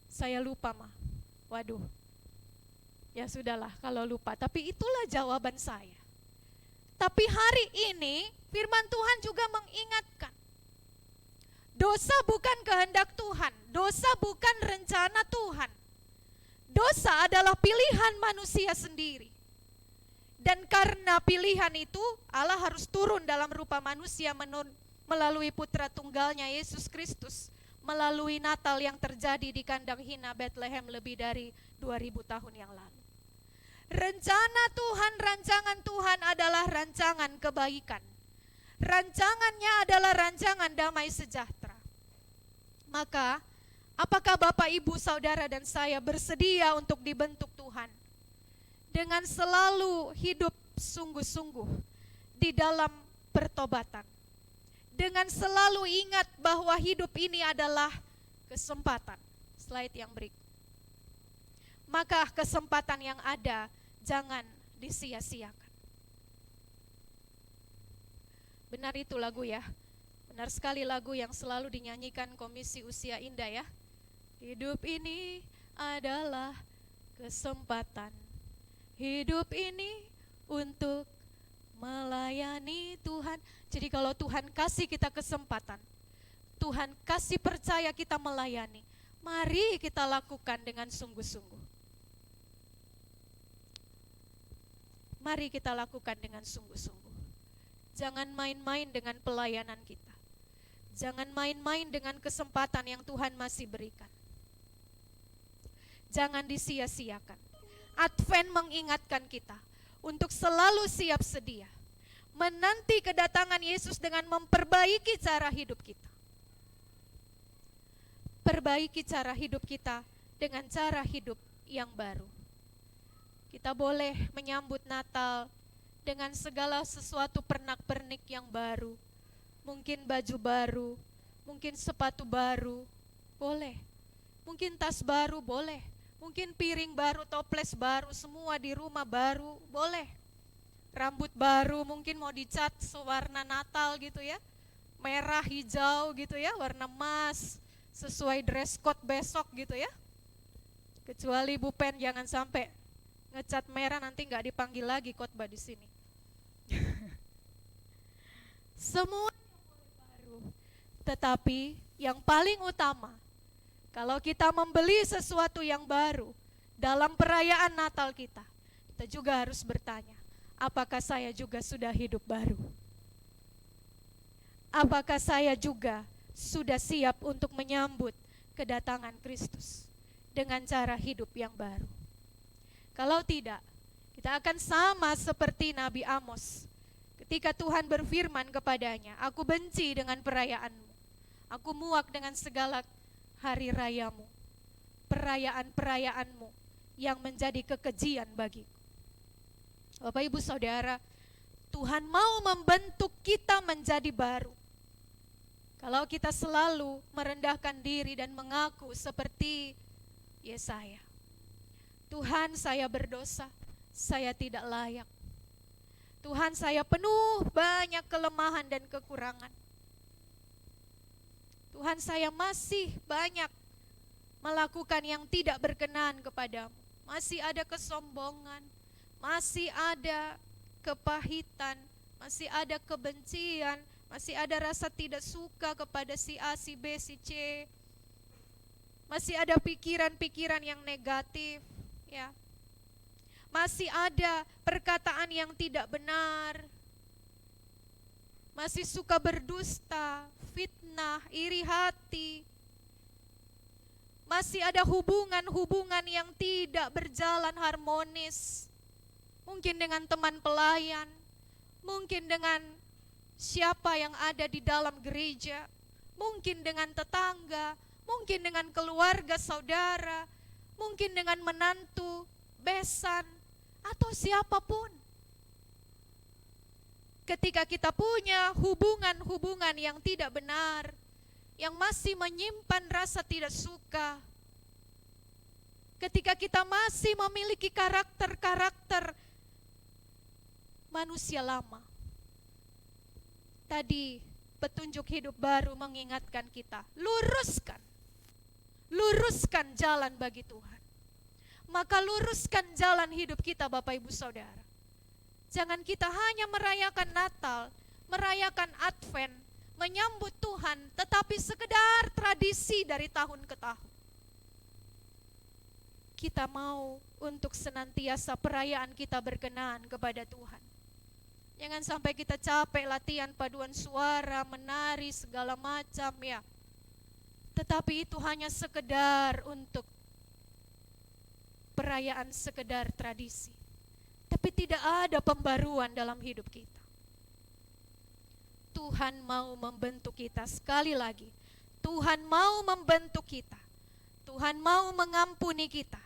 Saya lupa Ma. Waduh, ya sudahlah kalau lupa, tapi itulah jawaban saya. Tapi hari ini firman Tuhan juga mengingatkan, dosa bukan kehendak Tuhan, dosa bukan rencana Tuhan. Dosa adalah pilihan manusia sendiri. Dan karena pilihan itu, Allah harus turun dalam rupa manusia melalui putra tunggalnya Yesus Kristus, melalui Natal yang terjadi di kandang hina Bethlehem lebih dari 2000 tahun yang lalu. Rencana Tuhan, rancangan Tuhan adalah rancangan kebaikan. Rancangannya adalah rancangan damai sejahtera. Maka, apakah Bapak, Ibu, Saudara, dan saya bersedia untuk dibentuk Tuhan dengan selalu hidup sungguh-sungguh di dalam pertobatan, dengan selalu ingat bahwa hidup ini adalah kesempatan. Slide yang berikut. Maka kesempatan yang ada jangan disia-siakan. Benar itu lagu ya. Benar sekali lagu yang selalu dinyanyikan Komisi Usia Indah ya. Hidup ini adalah kesempatan. Hidup ini untuk melayani Tuhan. Jadi kalau Tuhan kasih kita kesempatan, Tuhan kasih percaya kita melayani, mari kita lakukan dengan sungguh-sungguh. Mari kita lakukan dengan sungguh-sungguh. Jangan main-main dengan pelayanan kita. Jangan main-main dengan kesempatan yang Tuhan masih berikan. Jangan disia-siakan. Advent mengingatkan kita untuk selalu siap sedia menanti kedatangan Yesus dengan memperbaiki cara hidup kita. Perbaiki cara hidup kita dengan cara hidup yang baru. Kita boleh menyambut Natal dengan segala sesuatu pernak-pernik yang baru. Mungkin baju baru, mungkin sepatu baru, boleh. Mungkin tas baru, boleh. Mungkin piring baru, toples baru, semua di rumah baru, boleh. Rambut baru, mungkin mau dicat sewarna Natal gitu ya. Merah, hijau gitu ya, warna emas, sesuai dress code besok gitu ya. Kecuali Bu Pen jangan sampai ngecat merah, nanti nggak dipanggil lagi khotbah di sini. Semua baru, tetapi yang paling utama, kalau kita membeli sesuatu yang baru dalam perayaan Natal kita juga harus bertanya, apakah saya juga sudah hidup baru? Apakah saya juga sudah siap untuk menyambut kedatangan Kristus dengan cara hidup yang baru? Kalau tidak, kita akan sama seperti Nabi Amos. Ketika Tuhan berfirman kepadanya, aku benci dengan perayaanmu. Aku muak dengan segala hari rayamu. Perayaan-perayaanmu yang menjadi kekejian bagiku. Bapak, Ibu, Saudara, Tuhan mau membentuk kita menjadi baru. Kalau kita selalu merendahkan diri dan mengaku seperti Yesaya. Tuhan, saya berdosa, saya tidak layak. Tuhan, saya penuh banyak kelemahan dan kekurangan. Tuhan, saya masih banyak melakukan yang tidak berkenan kepadamu. Masih ada kesombongan, masih ada kepahitan, masih ada kebencian, masih ada rasa tidak suka kepada si A, si B, si C. Masih ada pikiran-pikiran yang negatif, ya. Masih ada perkataan yang tidak benar. Masih suka berdusta, fitnah, iri hati. Masih ada hubungan-hubungan yang tidak berjalan harmonis. Mungkin dengan teman pelayan, mungkin dengan siapa yang ada di dalam gereja, mungkin dengan tetangga, mungkin dengan keluarga saudara, mungkin dengan menantu, besan, atau siapapun. Ketika kita punya hubungan-hubungan yang tidak benar, yang masih menyimpan rasa tidak suka, ketika kita masih memiliki karakter-karakter manusia lama, tadi petunjuk hidup baru mengingatkan kita, luruskan jalan bagi Tuhan. Maka luruskan jalan hidup kita, Bapak Ibu Saudara. Jangan kita hanya merayakan Natal, merayakan Advent, menyambut Tuhan, tetapi sekedar tradisi dari tahun ke tahun. Kita mau untuk senantiasa perayaan kita berkenan kepada Tuhan. Jangan sampai kita capek latihan paduan suara, menari segala macam, ya. Tetapi itu hanya sekedar untuk perayaan, sekedar tradisi. Tapi tidak ada pembaruan dalam hidup kita. Tuhan mau membentuk kita sekali lagi. Tuhan mau membentuk kita. Tuhan mau mengampuni kita.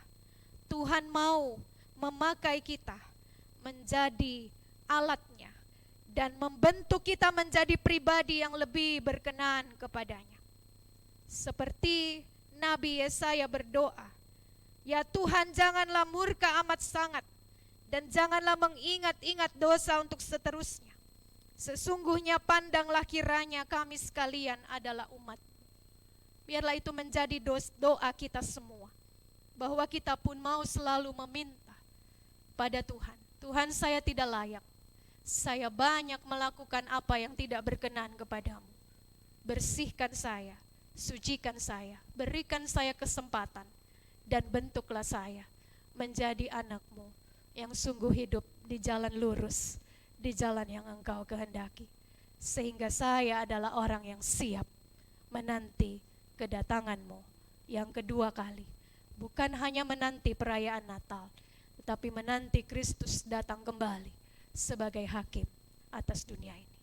Tuhan mau memakai kita menjadi alatnya dan membentuk kita menjadi pribadi yang lebih berkenan kepadanya. Seperti Nabi Yesaya berdoa, ya Tuhan, janganlah murka amat sangat dan janganlah mengingat-ingat dosa untuk seterusnya. Sesungguhnya pandanglah kiranya kami sekalian adalah umat. Biarlah itu menjadi doa kita semua, bahwa kita pun mau selalu meminta pada Tuhan. Tuhan, saya tidak layak. Saya banyak melakukan apa yang tidak berkenan kepadamu. Bersihkan saya, sucikan saya, berikan saya kesempatan, dan bentuklah saya menjadi anak-Mu yang sungguh hidup di jalan lurus, di jalan yang Engkau kehendaki. Sehingga saya adalah orang yang siap menanti kedatangan-Mu yang kedua kali. Bukan hanya menanti perayaan Natal, tetapi menanti Kristus datang kembali sebagai hakim atas dunia ini.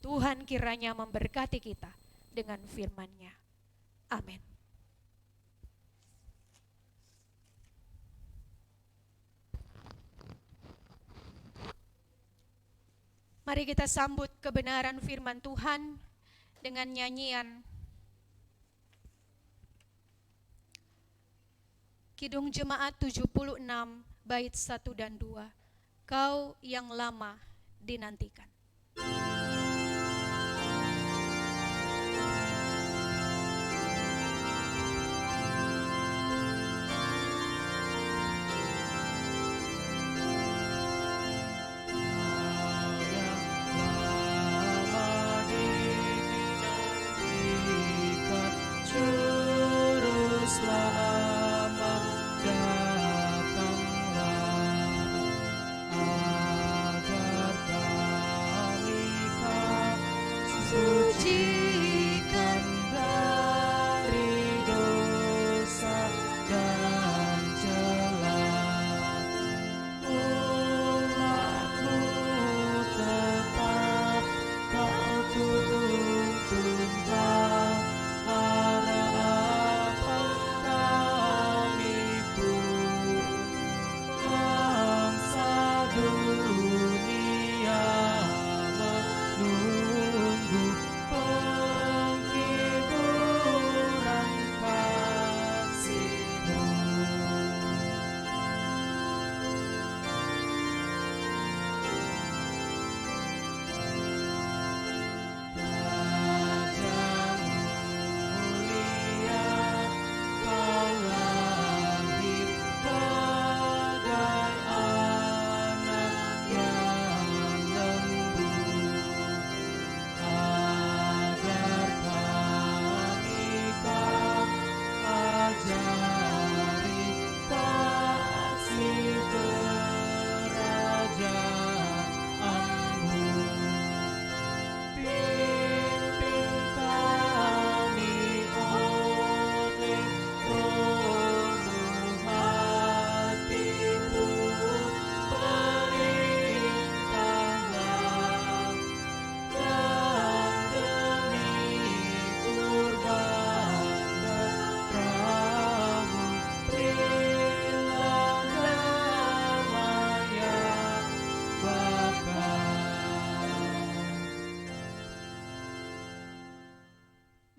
Tuhan kiranya memberkati kita dengan firman-Nya. Amin. Mari kita sambut kebenaran firman Tuhan dengan nyanyian Kidung Jemaat 76 bait 1 dan 2. Kau yang lama dinantikan. Sucikan dari dosa dan celah, umat-Mu tetap Kau tuntunkan, harapan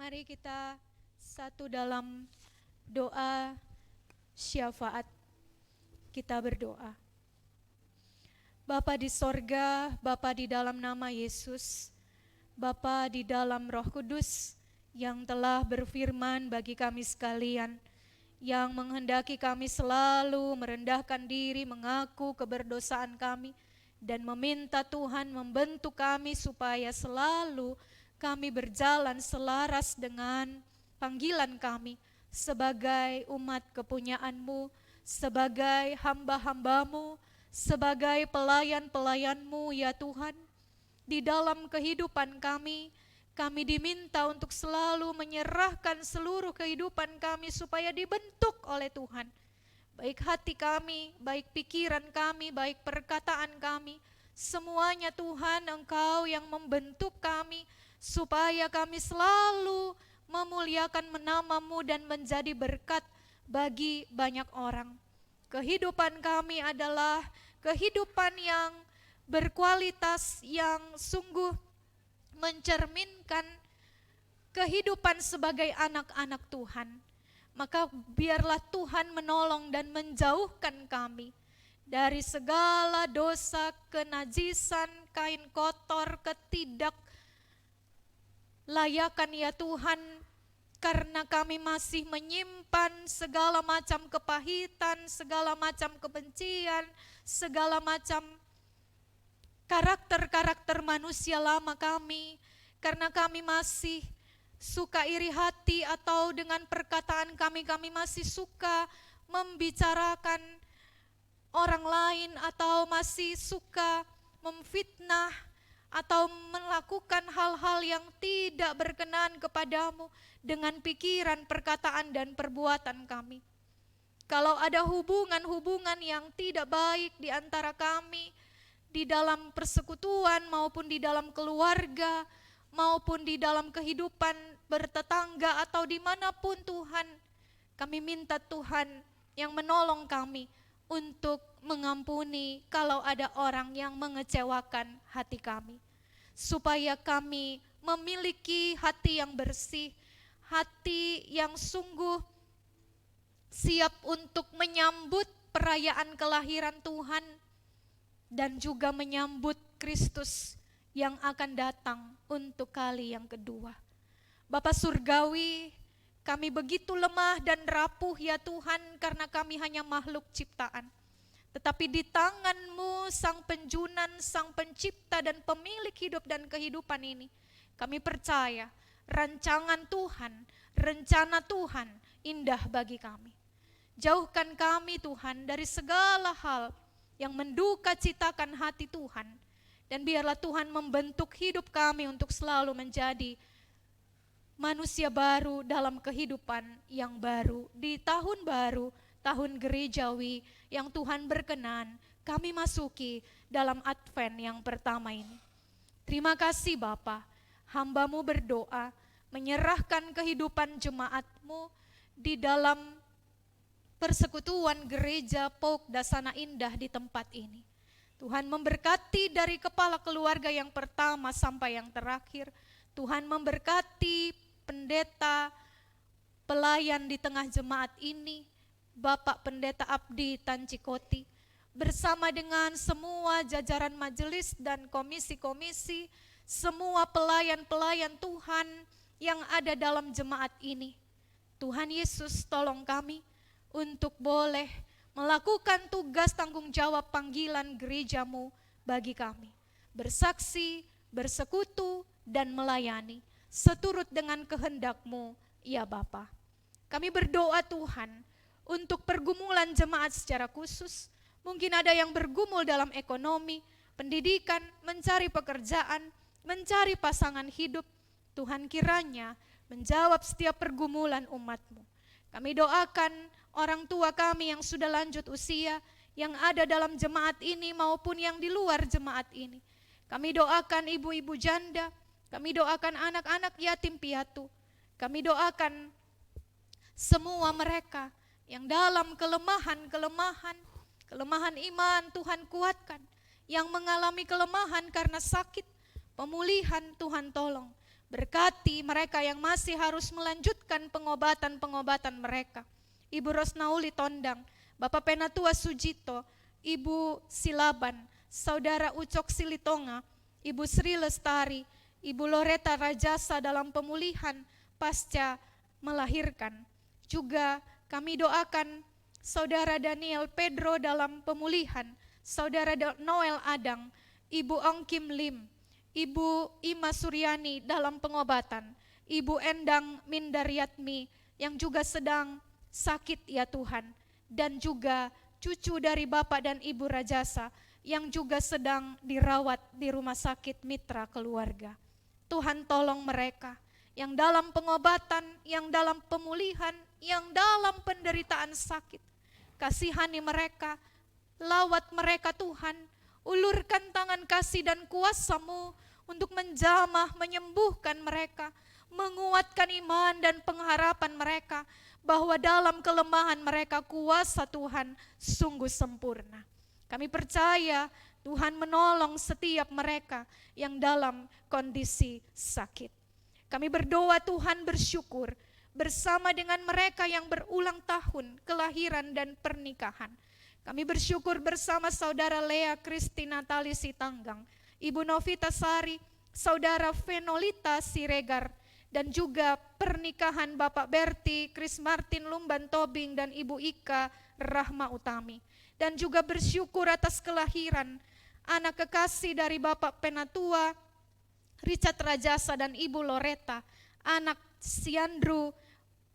Mari kita satu dalam doa syafaat. Kita berdoa. Bapa di sorga, Bapa di dalam nama Yesus, Bapa di dalam Roh Kudus yang telah berfirman bagi kami sekalian, yang menghendaki kami selalu merendahkan diri, mengaku keberdosaan kami, dan meminta Tuhan membentuk kami supaya selalu kami berjalan selaras dengan panggilan kami sebagai umat kepunyaan-Mu, sebagai hamba-hamba-Mu, sebagai pelayan-pelayan-Mu ya Tuhan. Di dalam kehidupan kami diminta untuk selalu menyerahkan seluruh kehidupan kami supaya dibentuk oleh Tuhan. Baik hati kami, baik pikiran kami, baik perkataan kami, semuanya Tuhan Engkau yang membentuk kami supaya kami selalu memuliakan nama-Mu dan menjadi berkat bagi banyak orang. Kehidupan kami adalah kehidupan yang berkualitas, yang sungguh mencerminkan kehidupan sebagai anak-anak Tuhan. Maka biarlah Tuhan menolong dan menjauhkan kami dari segala dosa, kenajisan, kain kotor, ketidaklayakan ya Tuhan, karena kami masih menyimpan segala macam kepahitan, segala macam kebencian, segala macam karakter-karakter manusia lama kami, karena kami masih suka iri hati atau dengan perkataan kami masih suka membicarakan orang lain atau masih suka memfitnah atau melakukan hal-hal yang tidak berkenan kepadamu dengan pikiran, perkataan, dan perbuatan kami. Kalau ada hubungan-hubungan yang tidak baik di antara kami, di dalam persekutuan maupun di dalam keluarga, maupun di dalam kehidupan bertetangga atau dimanapun Tuhan, kami minta Tuhan yang menolong kami untuk mengampuni kalau ada orang yang mengecewakan hati kami, supaya kami memiliki hati yang bersih, hati yang sungguh siap untuk menyambut perayaan kelahiran Tuhan dan juga menyambut Kristus yang akan datang untuk kali yang kedua. Bapa Surgawi, kami begitu lemah dan rapuh ya Tuhan, karena kami hanya makhluk ciptaan. Tetapi di tangan-Mu Sang Penjunan, Sang Pencipta dan Pemilik hidup dan kehidupan ini, kami percaya rancangan Tuhan, rencana Tuhan indah bagi kami. Jauhkan kami Tuhan dari segala hal yang menduka citakan hati Tuhan, dan biarlah Tuhan membentuk hidup kami untuk selalu menjadi manusia baru dalam kehidupan yang baru di tahun baru, tahun gerejawi yang Tuhan berkenan kami masuki dalam Advent yang pertama ini. Terima kasih Bapa, hamba-Mu berdoa menyerahkan kehidupan jemaat-Mu di dalam persekutuan gereja Pauk Dasana Indah di tempat ini. Tuhan memberkati dari kepala keluarga yang pertama sampai yang terakhir. Tuhan memberkati pendeta, pelayan di tengah jemaat ini, Bapak Pendeta Abdi Tancikoti, bersama dengan semua jajaran majelis dan komisi-komisi, semua pelayan-pelayan Tuhan yang ada dalam jemaat ini. Tuhan Yesus tolong kami untuk boleh melakukan tugas tanggung jawab panggilan gereja-Mu bagi kami. Bersaksi, bersekutu, dan melayani seturut dengan kehendak-Mu, ya Bapa. Kami berdoa Tuhan untuk pergumulan jemaat secara khusus. Mungkin ada yang bergumul dalam ekonomi, pendidikan, mencari pekerjaan, mencari pasangan hidup. Tuhan kiranya menjawab setiap pergumulan umat-Mu. Kami doakan orang tua kami yang sudah lanjut usia, yang ada dalam jemaat ini maupun yang di luar jemaat ini. Kami doakan ibu-ibu janda, kami doakan anak-anak yatim piatu, kami doakan semua mereka yang dalam kelemahan iman Tuhan kuatkan, yang mengalami kelemahan karena sakit, pemulihan Tuhan tolong, Berkati mereka yang masih harus melanjutkan pengobatan-pengobatan mereka. Ibu Rosnauli Tondang, Bapak Penatua Sujito, Ibu Silaban, Saudara Ucok Silitonga, Ibu Sri Lestari, Ibu Loreta Rajasa dalam pemulihan pasca melahirkan. Juga kami doakan Saudara Daniel Pedro dalam pemulihan, Saudara Noel Adang, Ibu Ong Kim Lim, Ibu Ima Suryani dalam pengobatan, Ibu Endang Mindaryatmi yang juga sedang sakit ya Tuhan, dan juga cucu dari Bapak dan Ibu Rajasa yang juga sedang dirawat di rumah sakit Mitra Keluarga. Tuhan tolong mereka yang dalam pengobatan, yang dalam pemulihan, yang dalam penderitaan sakit. Kasihani mereka, lawat mereka Tuhan, ulurkan tangan kasih dan kuasa-Mu untuk menjamah, menyembuhkan mereka, menguatkan iman dan pengharapan mereka, bahwa dalam kelemahan mereka kuasa Tuhan sungguh sempurna. Kami percaya Tuhan menolong setiap mereka yang dalam kondisi sakit. Kami berdoa Tuhan bersyukur bersama dengan mereka yang berulang tahun kelahiran dan pernikahan. Kami bersyukur bersama Saudara Lea Kristina Tali Sitanggang, Ibu Novita Sari, Saudara Venolita Siregar, dan juga pernikahan Bapak Berti, Chris Martin Lumban Tobing, dan Ibu Ika Rahma Utami. Dan juga bersyukur atas kelahiran anak kekasih dari Bapak Penatua Richard Rajasa dan Ibu Loreta, anak Siandru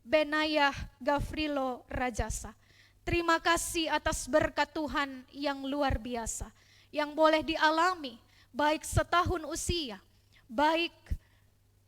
Benayah Gavrilo Rajasa. Terima kasih atas berkat Tuhan yang luar biasa, yang boleh dialami baik setahun usia, baik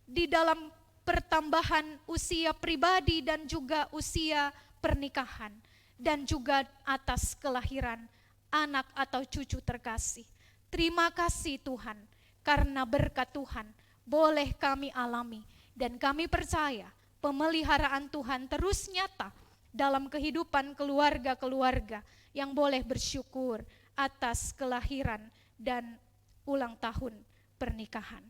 di dalam pertambahan usia pribadi dan juga usia pernikahan, dan juga atas kelahiran anak atau cucu terkasih. Terima kasih Tuhan, karena berkat Tuhan boleh kami alami, dan kami percaya pemeliharaan Tuhan terus nyata dalam kehidupan keluarga-keluarga yang boleh bersyukur atas kelahiran dan ulang tahun pernikahan.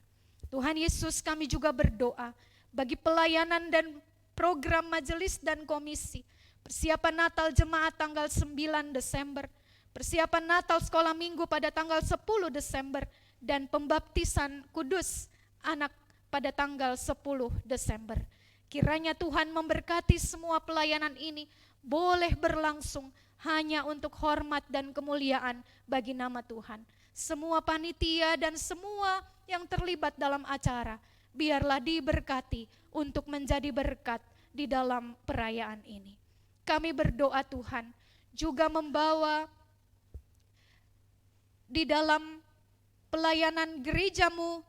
Tuhan Yesus, kami juga berdoa bagi pelayanan dan program majelis dan komisi, persiapan Natal jemaat tanggal 9 Desember, persiapan Natal sekolah minggu pada tanggal 10 Desember, dan pembaptisan kudus anak pada tanggal 10 Desember. Kiranya Tuhan memberkati semua pelayanan ini boleh berlangsung hanya untuk hormat dan kemuliaan bagi nama Tuhan. Semua panitia dan semua yang terlibat dalam acara, biarlah diberkati untuk menjadi berkat di dalam perayaan ini. Kami berdoa Tuhan juga membawa di dalam pelayanan gereja-Mu,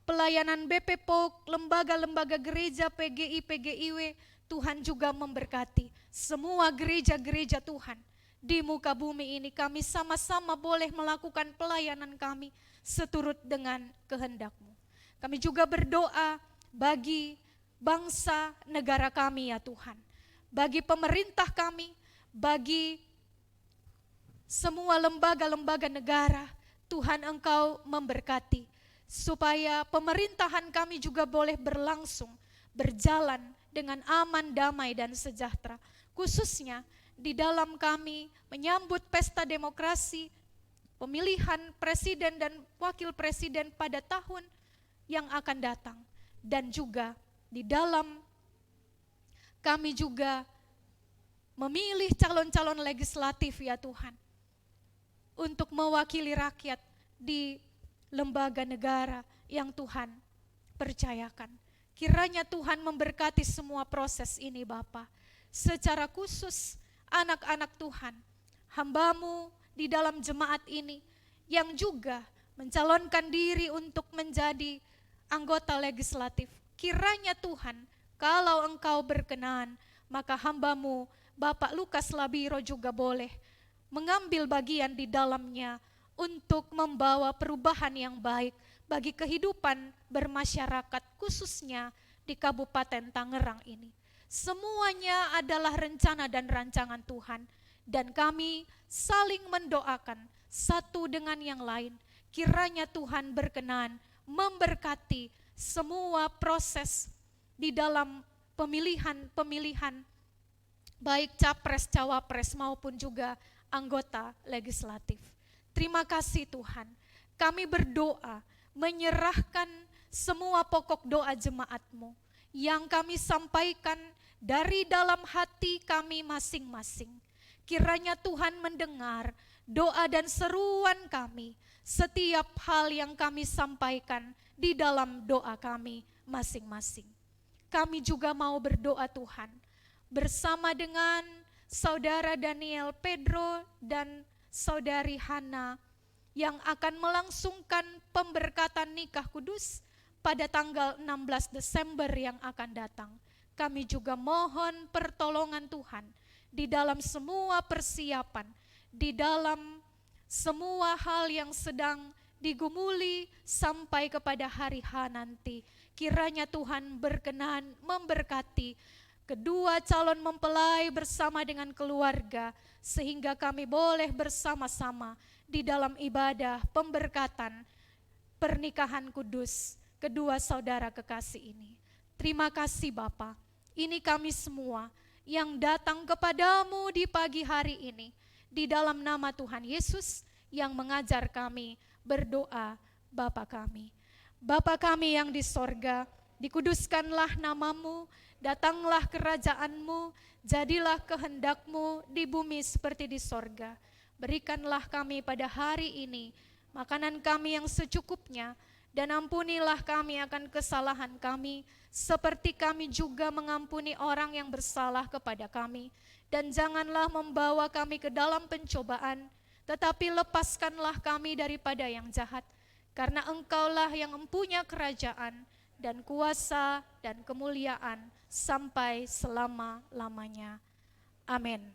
pelayanan BPPOK, lembaga-lembaga gereja, PGI, PGIW, Tuhan juga memberkati semua gereja-gereja Tuhan di muka bumi ini. Kami sama-sama boleh melakukan pelayanan kami seturut dengan kehendak-Mu. Kami juga berdoa bagi bangsa negara kami ya Tuhan, bagi pemerintah kami, bagi semua lembaga-lembaga negara. Tuhan Engkau memberkati supaya pemerintahan kami juga boleh berlangsung, berjalan dengan aman, damai, dan sejahtera. Khususnya di dalam kami menyambut pesta demokrasi, pemilihan presiden dan wakil presiden pada tahun yang akan datang. Dan juga di dalam kami juga memilih calon-calon legislatif ya Tuhan, untuk mewakili rakyat di lembaga negara yang Tuhan percayakan. Kiranya Tuhan memberkati semua proses ini Bapa. Secara khusus anak-anak Tuhan, hamba-Mu di dalam jemaat ini yang juga mencalonkan diri untuk menjadi anggota legislatif. Kiranya Tuhan, kalau Engkau berkenan, maka hamba-Mu Bapak Lukas Labiro juga boleh mengambil bagian di dalamnya untuk membawa perubahan yang baik bagi kehidupan bermasyarakat, khususnya di Kabupaten Tangerang ini. Semuanya adalah rencana dan rancangan Tuhan, dan kami saling mendoakan satu dengan yang lain. Kiranya Tuhan berkenan memberkati semua proses di dalam pemilihan baik capres, cawapres maupun juga anggota legislatif. Terima kasih Tuhan. Kami berdoa menyerahkan semua pokok doa jemaat-Mu yang kami sampaikan dari dalam hati kami masing-masing. Kiranya Tuhan mendengar doa dan seruan kami, setiap hal yang kami sampaikan di dalam doa kami masing-masing. Kami juga mau berdoa Tuhan, bersama dengan Saudara Daniel Pedro dan Saudari Hana yang akan melangsungkan pemberkatan nikah kudus pada tanggal 16 Desember yang akan datang. Kami juga mohon pertolongan Tuhan di dalam semua persiapan, di dalam semua hal yang sedang digumuli sampai kepada hari H nanti. Kiranya Tuhan berkenan memberkati kedua calon mempelai bersama dengan keluarga, sehingga kami boleh bersama-sama di dalam ibadah pemberkatan pernikahan kudus kedua saudara kekasih ini. Terima kasih Bapa. Ini kami semua yang datang kepadamu di pagi hari ini, di dalam nama Tuhan Yesus yang mengajar kami berdoa. Bapa kami, Bapa kami yang di sorga, dikuduskanlah namamu, datanglah kerajaanmu, jadilah kehendakmu di bumi seperti di sorga. Berikanlah kami pada hari ini makanan kami yang secukupnya, dan ampunilah kami akan kesalahan kami, seperti kami juga mengampuni orang yang bersalah kepada kami. Dan janganlah membawa kami ke dalam pencobaan, tetapi lepaskanlah kami daripada yang jahat. Karena Engkaulah yang mempunyai kerajaan dan kuasa dan kemuliaan sampai selama-lamanya. Amin.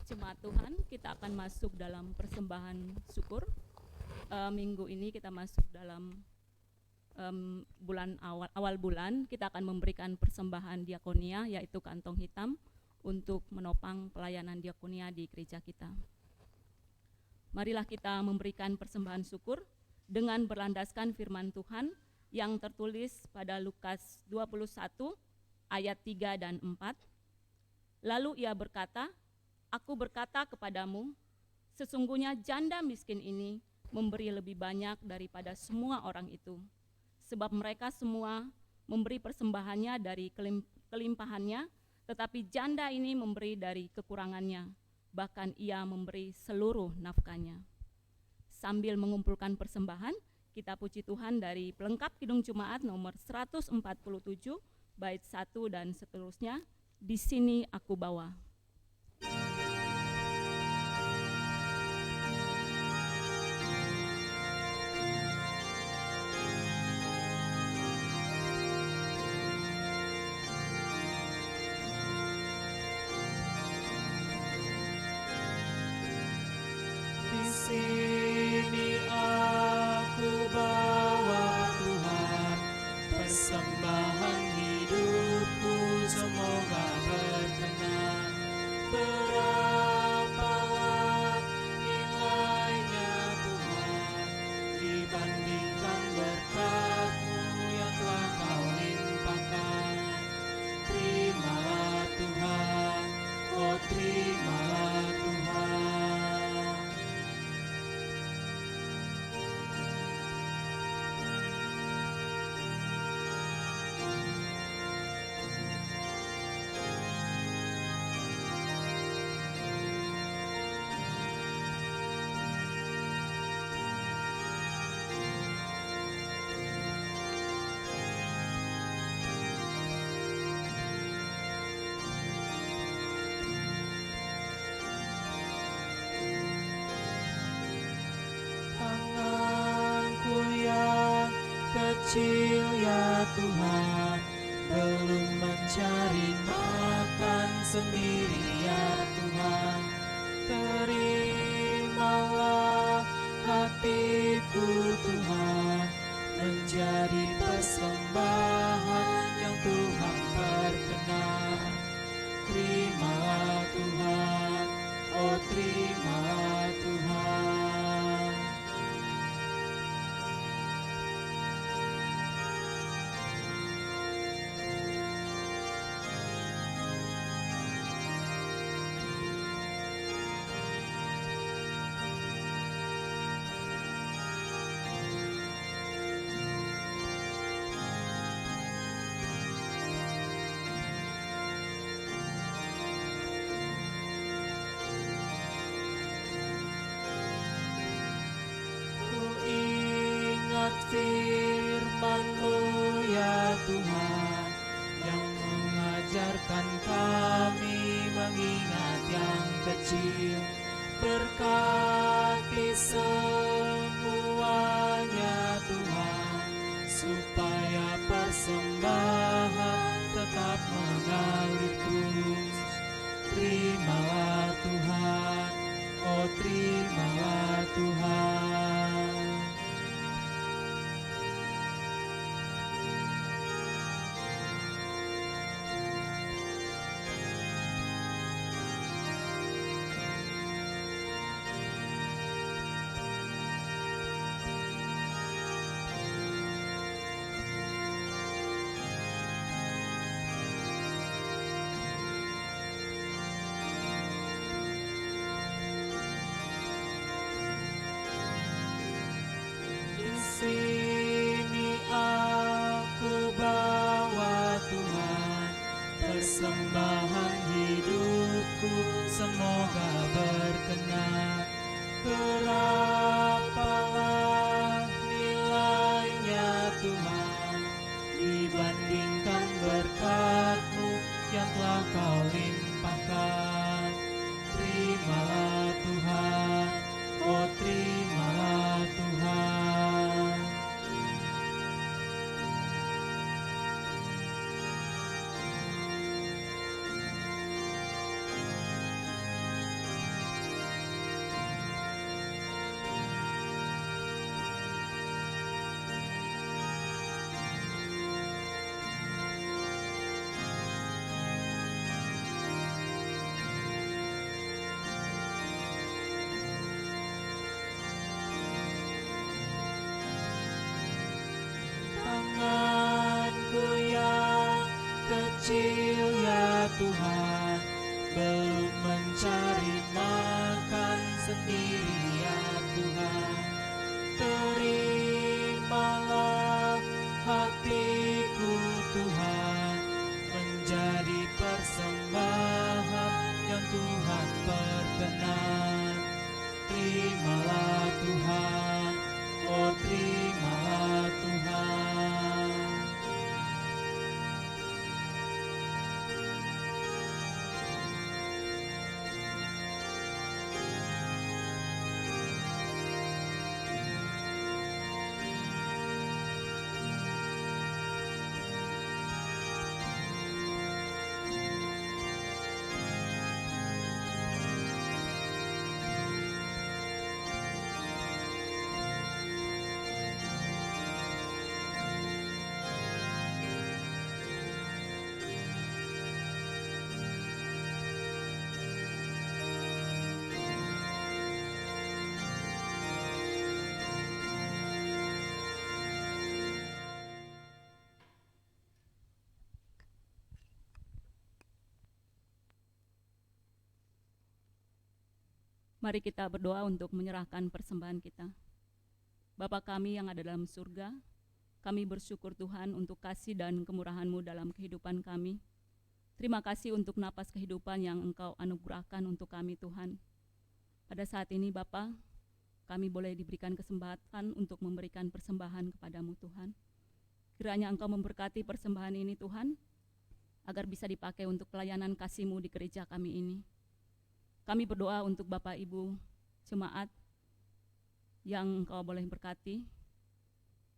Jemaat Tuhan, kita akan masuk dalam persembahan syukur. Minggu ini kita masuk dalam bulan awal bulan, kita akan memberikan persembahan diakonia, yaitu kantong hitam, untuk menopang pelayanan diakonia di gereja kita. Marilah kita memberikan persembahan syukur dengan berlandaskan firman Tuhan yang tertulis pada Lukas 21 ayat 3 dan 4. Lalu ia berkata, "Aku berkata kepadamu, sesungguhnya janda miskin ini memberi lebih banyak daripada semua orang itu. Sebab mereka semua memberi persembahannya dari kelimpahannya, tetapi janda ini memberi dari kekurangannya, bahkan ia memberi seluruh nafkahnya." Sambil mengumpulkan persembahan, kita puji Tuhan dari pelengkap Kidung Jemaat nomor 147, bait 1 dan seterusnya, "Di sini aku bawa." Di sini aku bawa Tuhan, persembahan hidupku semoga berkenan. Berapalah nilainya Tuhan dibandingkan berkat-Mu yang telah Kau limpahkan. Terimalah Tuhan, oh terimalah Tuhan. Tanganku yang kecil ya Tuhan, belum mencari makan sendiri ya Tuhan. Terimalah hatiku Tuhan, menjadi persembahan yang Tuhan berkenan. ya Tuhan, yang mengajarkan kami mengingat yang kecil. Berkati semuanya Tuhan, supaya persembahan tetap mengalir terus. Terimalah Tuhan, oh terimalah Tuhan. Di sini aku bawa Tuhan persembahan hidupku, semoga berkenan. Berapalah nilainya Tuhan dibandingkan berkat-Mu yang telah Kau limpahkan. Terimalah Tuhan, oh terimalah Tuhan. Tanganku yang kecil ya Tuhan, belum mencari makan sendiri ya Tuhan. Terimalah hatiku Tuhan, menjadi persembahan yang Tuhan berkenan. Terimalah Tuhan, oh terimalah Tuhan. Mari kita berdoa untuk menyerahkan persembahan kita. Bapa kami yang ada dalam surga, kami bersyukur Tuhan untuk kasih dan kemurahan-Mu dalam kehidupan kami. Terima kasih untuk napas kehidupan yang Engkau anugerahkan untuk kami Tuhan. Pada saat ini Bapa, kami boleh diberikan kesempatan untuk memberikan persembahan kepadamu Tuhan. Kiranya Engkau memberkati persembahan ini Tuhan, agar bisa dipakai untuk pelayanan kasih-Mu di gereja kami ini. Kami berdoa untuk Bapak Ibu jemaat yang Engkau boleh berkati.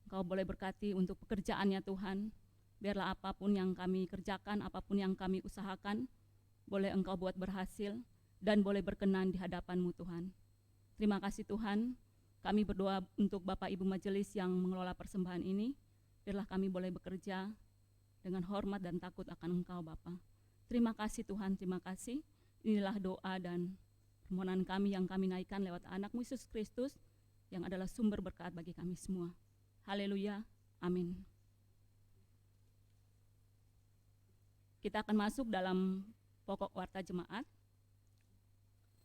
Engkau boleh berkati untuk pekerjaannya Tuhan. Biarlah apapun yang kami kerjakan, apapun yang kami usahakan, boleh Engkau buat berhasil dan boleh berkenan di hadapan-Mu Tuhan. Terima kasih Tuhan. Kami berdoa untuk Bapak Ibu majelis yang mengelola persembahan ini. Biarlah kami boleh bekerja dengan hormat dan takut akan Engkau Bapa. Terima kasih Tuhan, terima kasih. Inilah doa dan permohonan kami yang kami naikkan lewat anak-Mu Yesus Kristus yang adalah sumber berkat bagi kami semua. Haleluya, amin. Kita akan masuk dalam pokok warta jemaat.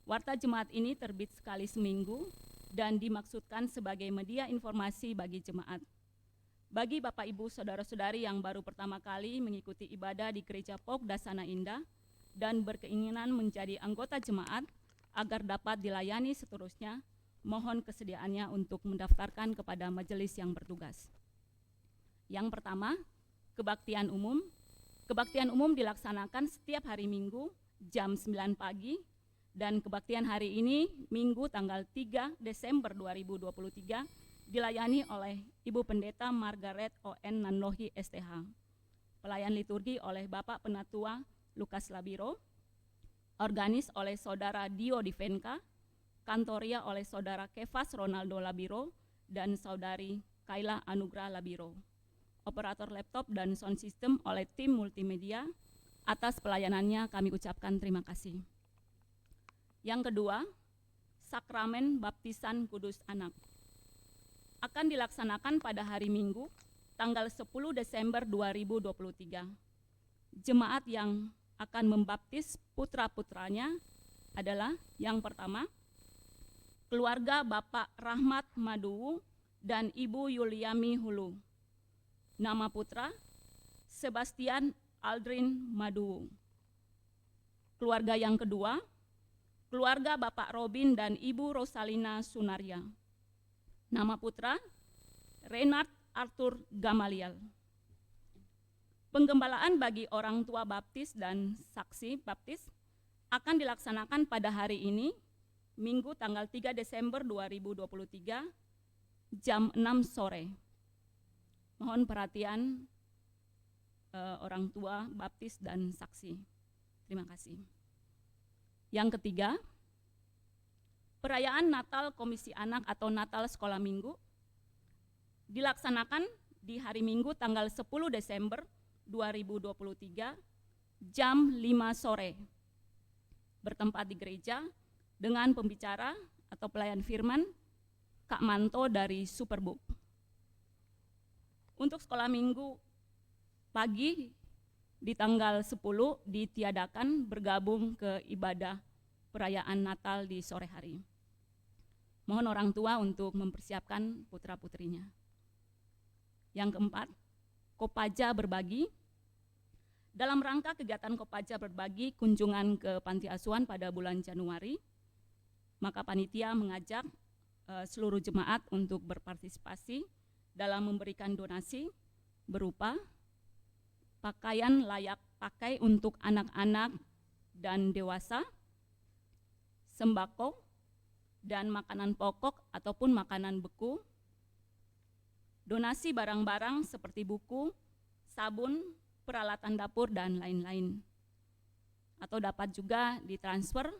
Warta jemaat ini terbit sekali seminggu dan dimaksudkan sebagai media informasi bagi jemaat. Bagi Bapak Ibu Saudara-saudari yang baru pertama kali mengikuti ibadah di Gereja POK Dasana Indah dan berkeinginan menjadi anggota jemaat agar dapat dilayani seterusnya, mohon kesediaannya untuk mendaftarkan kepada majelis yang bertugas. Yang pertama, kebaktian umum. Kebaktian umum dilaksanakan setiap hari Minggu jam 9 pagi dan kebaktian hari ini Minggu tanggal 3 Desember 2023 dilayani oleh Ibu Pendeta Margaret O.N. Nanlohi STH. Pelayan liturgi oleh Bapak Penatua Lukas Labiro, organis oleh Saudara Dio Divenka, kantoria oleh Saudara Kefas Ronaldo Labiro, dan Saudari Kaila Anugrah Labiro. Operator laptop dan sound system oleh tim multimedia. Atas pelayanannya kami ucapkan terima kasih. Yang kedua, sakramen baptisan kudus anak akan dilaksanakan pada hari Minggu tanggal 10 Desember 2023. Jemaat yang akan membaptis putra-putranya adalah yang pertama, keluarga Bapak Rahmat Maduwu dan Ibu Yuliami Hulu. Nama putra, Sebastian Aldrin Maduwu. Keluarga yang kedua, keluarga Bapak Robin dan Ibu Rosalina Sunaria. Nama putra, Renard Arthur Gamaliel. Penggembalaan bagi orang tua baptis dan saksi baptis akan dilaksanakan pada hari ini, Minggu tanggal 3 Desember 2023, jam 6 sore. Mohon perhatian orang tua baptis dan saksi. Terima kasih. Yang ketiga, perayaan Natal Komisi Anak atau Natal Sekolah Minggu dilaksanakan di hari Minggu tanggal 10 Desember 2023 jam 5 sore. Bertempat di gereja dengan pembicara atau pelayan firman Kak Manto dari Superbook. Untuk sekolah minggu pagi di tanggal 10 ditiadakan bergabung ke ibadah perayaan Natal di sore hari. Mohon orang tua untuk mempersiapkan putra-putrinya. Yang keempat, Kopaja Berbagi. Dalam rangka kegiatan Kopaja Berbagi kunjungan ke panti asuhan pada bulan Januari, maka panitia mengajak seluruh jemaat untuk berpartisipasi dalam memberikan donasi berupa pakaian layak pakai untuk anak-anak dan dewasa, sembako, dan makanan pokok ataupun makanan beku, donasi barang-barang seperti buku, sabun, peralatan dapur, dan lain-lain. Atau dapat juga ditransfer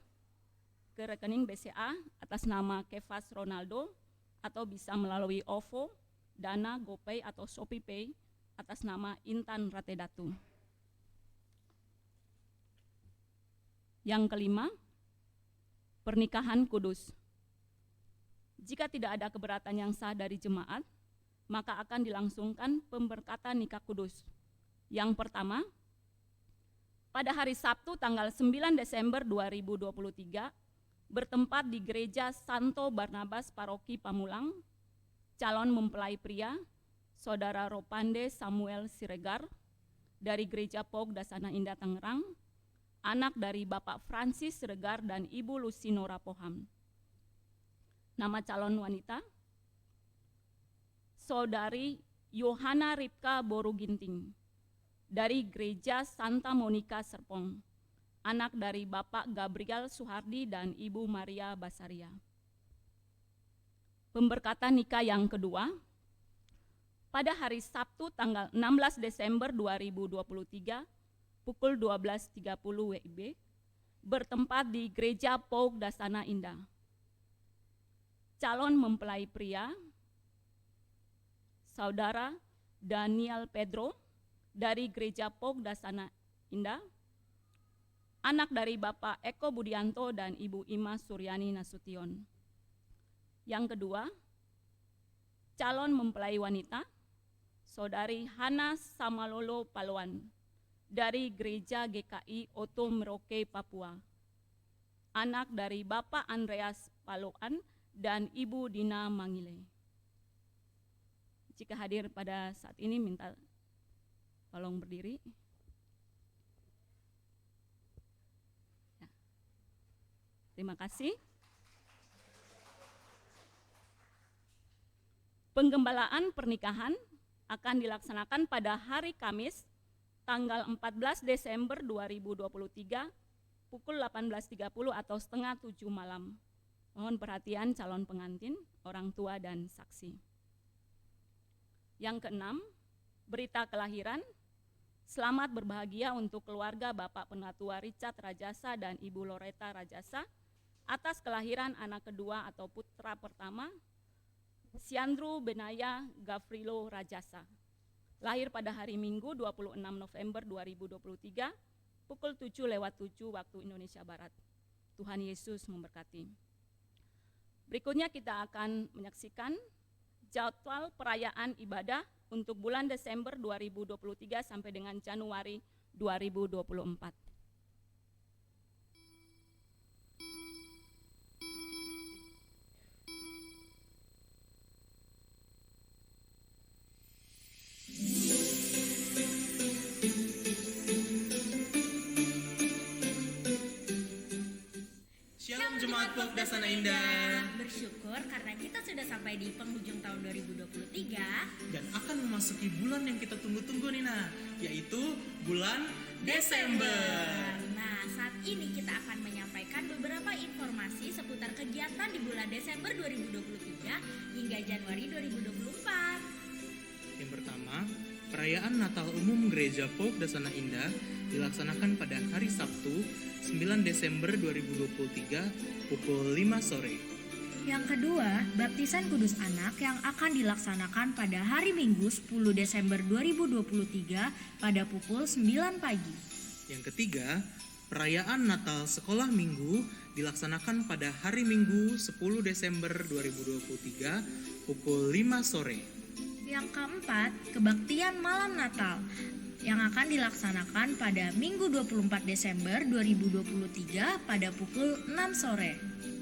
ke rekening BCA atas nama Kefas Ronaldo atau bisa melalui OVO, Dana, GoPay, atau ShopeePay atas nama Intan Ratedatu. Yang kelima, pernikahan kudus. Jika tidak ada keberatan yang sah dari jemaat, maka akan dilangsungkan pemberkatan nikah kudus. Yang pertama, pada hari Sabtu tanggal 9 Desember 2023, bertempat di Gereja Santo Barnabas Paroki Pamulang, calon mempelai pria, Saudara Ropande Samuel Siregar, dari Gereja Pog Dasana Indah Tangerang, anak dari Bapak Francis Siregar dan Ibu Lucinora Poham. Nama calon wanita, Saudari Yohana Ripka Boruginting, dari Gereja Santa Monica Serpong, anak dari Bapak Gabriel Suhardi dan Ibu Maria Basaria. Pemberkatan nikah yang kedua, pada hari Sabtu tanggal 16 Desember 2023 pukul 12.30 WIB, bertempat di Gereja Pog Dasana Indah. Calon mempelai pria, Saudara Daniel Pedro dari Gereja Pog Dasana Indah, anak dari Bapak Eko Budianto dan Ibu Ima Suryani Nasution. Yang kedua, calon mempelai wanita, Saudari Hana Samalolo Paloan dari Gereja GKI Oto Merauke, Papua, anak dari Bapak Andreas Paloan dan Ibu Dina Mangile. Jika hadir pada saat ini minta tolong berdiri. Ya. Terima kasih. Penggembalaan pernikahan akan dilaksanakan pada hari Kamis tanggal 14 Desember 2023 pukul 18.30 atau setengah 7 malam. Mohon perhatian calon pengantin, orang tua dan saksi. Yang keenam, berita kelahiran. Selamat berbahagia untuk keluarga Bapak Penatua Richard Rajasa dan Ibu Loretta Rajasa atas kelahiran anak kedua atau putra pertama, Siandru Benaya Gavrilo Rajasa. Lahir pada hari Minggu 26 November 2023 pukul 7:07 waktu Indonesia Barat. Tuhan Yesus memberkati. Berikutnya kita akan menyaksikan jadwal perayaan ibadah untuk bulan Desember 2023 sampai dengan Januari 2024. Shalom Jemaat Pok Dasana Indah, Bersyukur karena kita sudah sampai di penghujung tahun 2023 dan akan memasuki bulan yang kita tunggu-tunggu nih Nah, yaitu bulan Desember. Nah, saat ini kita akan menyampaikan beberapa informasi seputar kegiatan di bulan Desember 2023 hingga Januari 2024. Yang pertama, perayaan Natal Umum Gereja Pok Dasana Indah dilaksanakan pada hari Sabtu 9 Desember 2023 pukul 5 sore. Yang kedua, baptisan kudus anak yang akan dilaksanakan pada hari Minggu 10 Desember 2023 pada pukul 9 pagi. Yang ketiga, perayaan Natal Sekolah Minggu dilaksanakan pada hari Minggu 10 Desember 2023 pukul 5 sore. Yang keempat, kebaktian malam Natal yang akan dilaksanakan pada Minggu 24 Desember 2023 pada pukul 6 sore.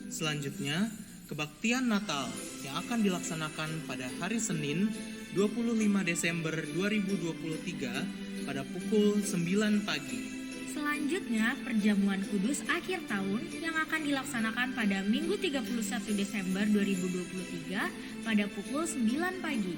Selanjutnya, kebaktian Natal yang akan dilaksanakan pada hari Senin 25 Desember 2023 pada pukul 9 pagi. Selanjutnya, perjamuan kudus akhir tahun yang akan dilaksanakan pada Minggu 31 Desember 2023 pada pukul 9 pagi.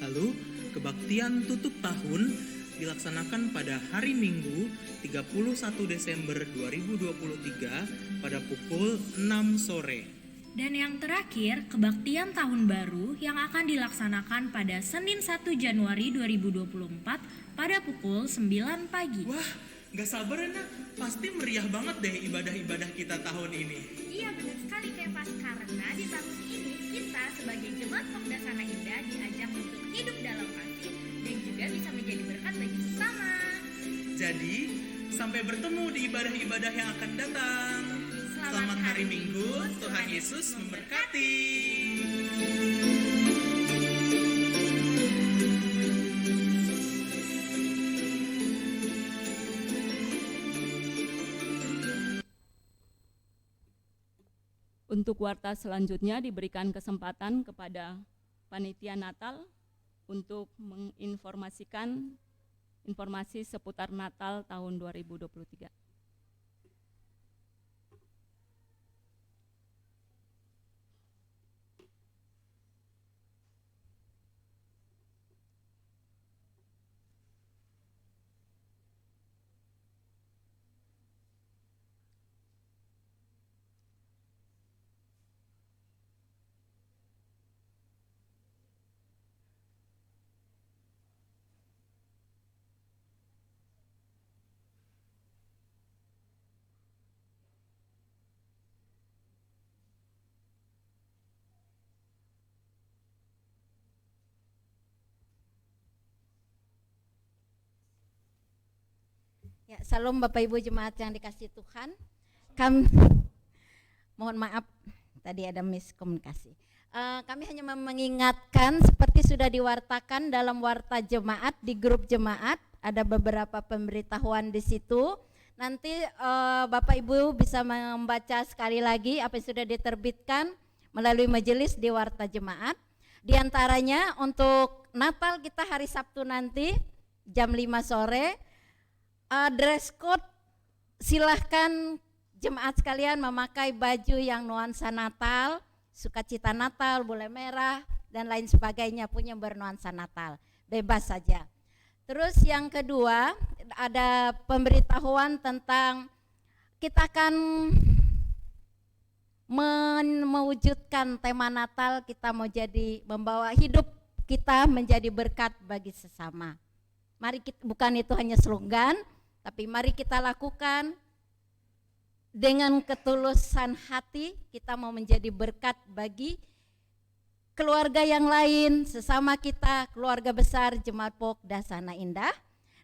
Lalu, kebaktian tutup tahun dilaksanakan pada hari Minggu 31 Desember 2023 pada pukul 6 sore. Dan yang terakhir, kebaktian tahun baru yang akan dilaksanakan pada Senin 1 Januari 2024 pada pukul 9 pagi. Wah, gak sabar ya, pasti meriah banget deh ibadah-ibadah kita tahun ini. Iya benar sekali Kepas, karena di tahun ini kita sebagai Jemaat Pok Dasana Indah diajak untuk hidup dalam kasih dan juga bisa menjadi berkat bagi sesama. Jadi, sampai bertemu di ibadah-ibadah yang akan datang. Selamat hari Minggu, Tuhan Yesus memberkati. Untuk warta selanjutnya diberikan kesempatan kepada panitia Natal untuk menginformasikan informasi seputar Natal tahun 2023. Ya, salam Bapak Ibu jemaat yang dikasihi Tuhan. Mohon maaf tadi ada miskomunikasi. Kami hanya mengingatkan seperti sudah diwartakan dalam warta jemaat di grup jemaat, ada beberapa pemberitahuan di situ. Nanti Bapak Ibu bisa membaca sekali lagi apa yang sudah diterbitkan melalui majelis di warta jemaat. Di antaranya untuk Natal kita hari Sabtu nanti jam 5 sore, dress code silahkan jemaat sekalian memakai baju yang nuansa Natal, sukacita Natal, bola merah dan lain sebagainya punya bernuansa Natal. bebas saja. Terus yang kedua ada pemberitahuan tentang kita akan mewujudkan tema Natal, kita mau jadi membawa hidup kita menjadi berkat bagi sesama. Mari kita, bukan itu hanya slogan, tapi mari kita lakukan dengan ketulusan hati. Kita mau menjadi berkat bagi keluarga yang lain, sesama kita, keluarga besar Jemaat Pok Dasana Indah,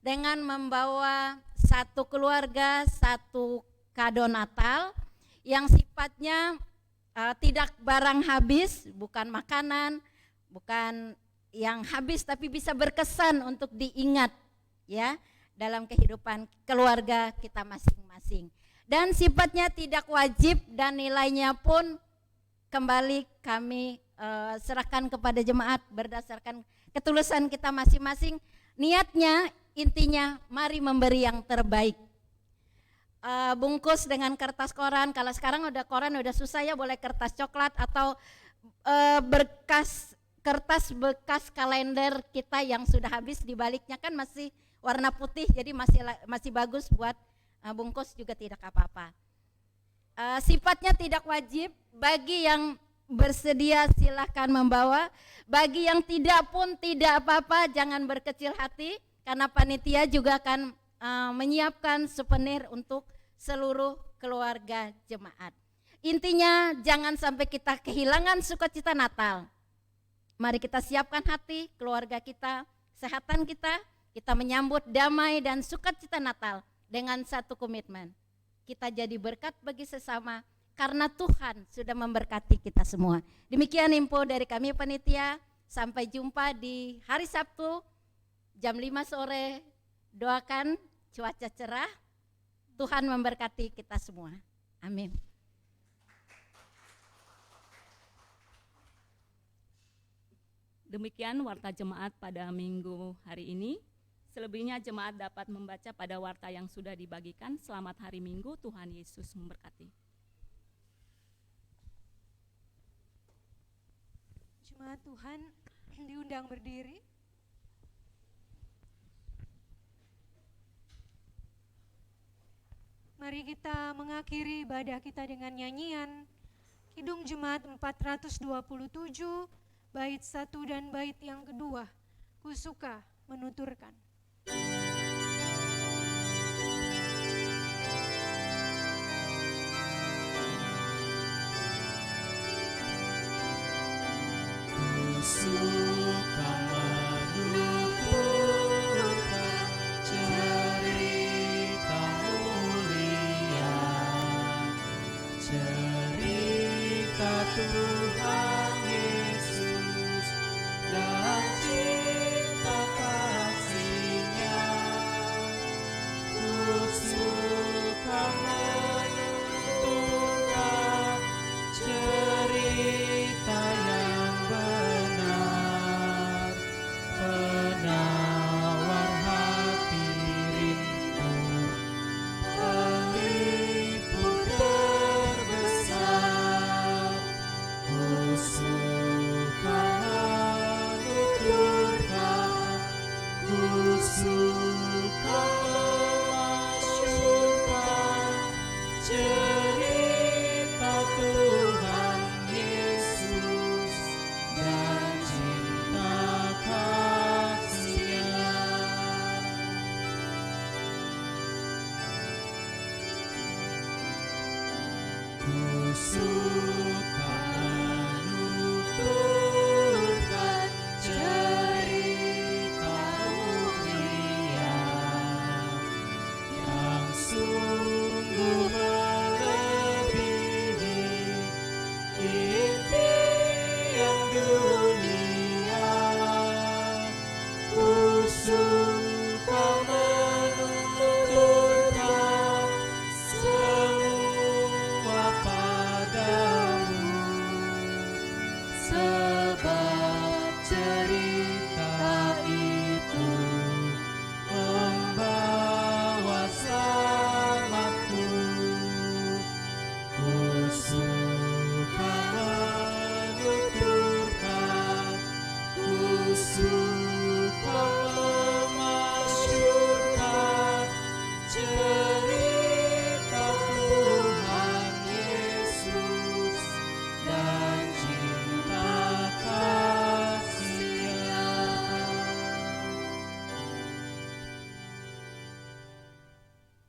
dengan membawa satu keluarga, satu kado Natal yang sifatnya tidak barang habis, bukan makanan, bukan yang habis, tapi bisa berkesan untuk diingat ya dalam kehidupan keluarga kita masing-masing. Dan sifatnya tidak wajib dan nilainya pun kembali kami serahkan kepada jemaat berdasarkan ketulusan kita masing-masing. Niatnya intinya mari memberi yang terbaik. Bungkus dengan kertas koran, kalau sekarang udah koran udah susah ya, boleh kertas coklat atau kertas bekas kalender kita yang sudah habis, di baliknya kan masih warna putih, jadi masih bagus buat bungkus juga tidak apa-apa. Sifatnya tidak wajib, bagi yang bersedia silahkan membawa, bagi yang tidak pun tidak apa-apa, jangan berkecil hati karena panitia juga akan menyiapkan souvenir untuk seluruh keluarga jemaat. Intinya jangan sampai kita kehilangan sukacita Natal. Mari kita siapkan hati, keluarga kita, kesehatan kita, kita menyambut damai dan sukacita Natal dengan satu komitmen. Kita jadi berkat bagi sesama karena Tuhan sudah memberkati kita semua. Demikian info dari kami panitia, sampai jumpa di hari Sabtu jam 5 sore. Doakan cuaca cerah, Tuhan memberkati kita semua. Amin. Demikian warta jemaat pada minggu hari ini. Selebihnya jemaat dapat membaca pada warta yang sudah dibagikan. Selamat hari Minggu, Tuhan Yesus memberkati. Jemaat Tuhan diundang berdiri. Mari kita mengakhiri ibadah kita dengan nyanyian Kidung Jemaat 427, bait 1 dan bait yang kedua. Ku suka menuturkan. Suka menuturkan cerita mulia, cerita Tuhan Yesus dan cinta kasih-Nya. Ku suka menuturkan cerita yang benar, penawar hati rindu, pelipur terbesar. Ku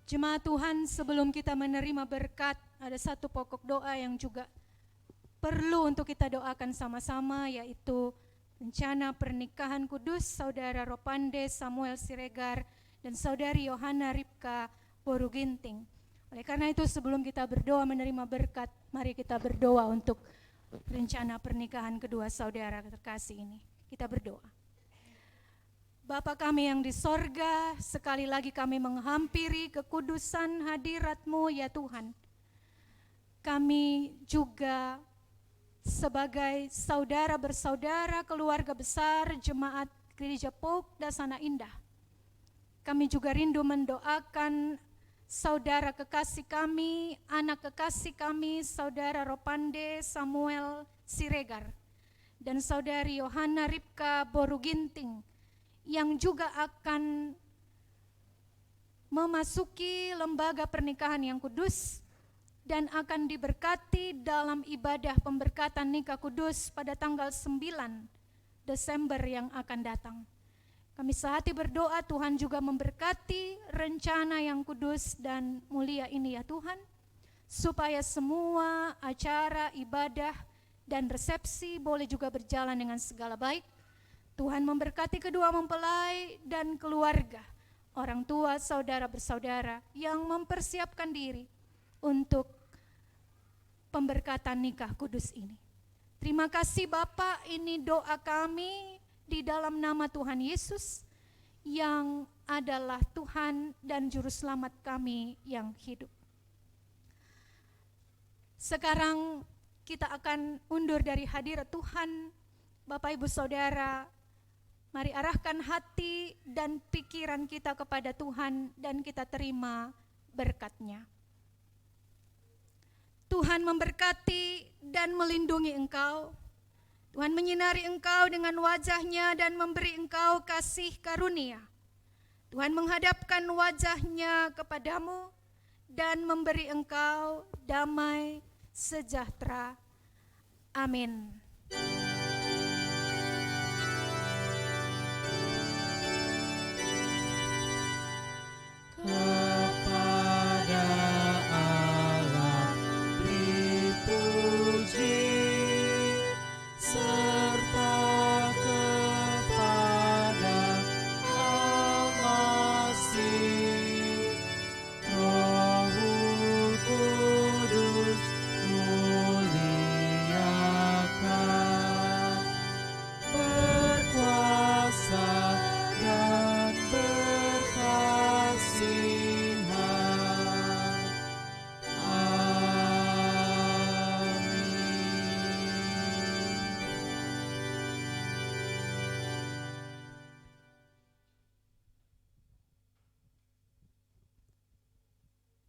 Jemaat Tuhan, sebelum kita menerima berkat, ada satu pokok doa yang juga perlu untuk kita doakan sama-sama, yaitu rencana pernikahan kudus Saudara Ropande Samuel Siregar dan Saudari Yohana Ripka Boruginting. Oleh karena itu, sebelum kita berdoa menerima berkat, mari kita berdoa untuk rencana pernikahan kedua saudara terkasih ini. Kita berdoa. Bapa kami yang di sorga, sekali lagi kami menghampiri kekudusan hadirat-Mu ya Tuhan. Kami juga sebagai saudara bersaudara, keluarga besar Jemaat Gereja Pouk Dasana Indah, kami juga rindu mendoakan saudara kekasih kami, anak kekasih kami, Saudara Ropande Samuel Siregar dan Saudari Yohana Ripka Boruginting, yang juga akan memasuki lembaga pernikahan yang kudus dan akan diberkati dalam ibadah pemberkatan nikah kudus pada tanggal 9 Desember yang akan datang. Kami sehati berdoa Tuhan juga memberkati rencana yang kudus dan mulia ini ya Tuhan, supaya semua acara ibadah dan resepsi boleh juga berjalan dengan segala baik. Tuhan memberkati kedua mempelai dan keluarga, orang tua, saudara bersaudara yang mempersiapkan diri untuk pemberkatan nikah kudus ini. Terima kasih Bapak, ini doa kami di dalam nama Tuhan Yesus yang adalah Tuhan dan Juru Selamat kami yang hidup. Sekarang kita akan undur dari hadirat Tuhan. Bapak Ibu Saudara, mari arahkan hati dan pikiran kita kepada Tuhan dan kita terima berkat-Nya. Tuhan memberkati dan melindungi engkau. Tuhan menyinari engkau dengan wajah-Nya dan memberi engkau kasih karunia. Tuhan menghadapkan wajah-Nya kepadamu dan memberi engkau damai sejahtera. Amin. Kepada Allah beri puji, serta kepada Al-Masih, Rohul Kudus muliakan, berkuasa dan berkasihan.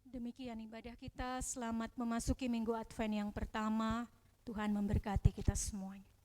Demikian ibadah kita, selamat memasuki minggu Advent yang pertama. Tuhan memberkati kita semuanya.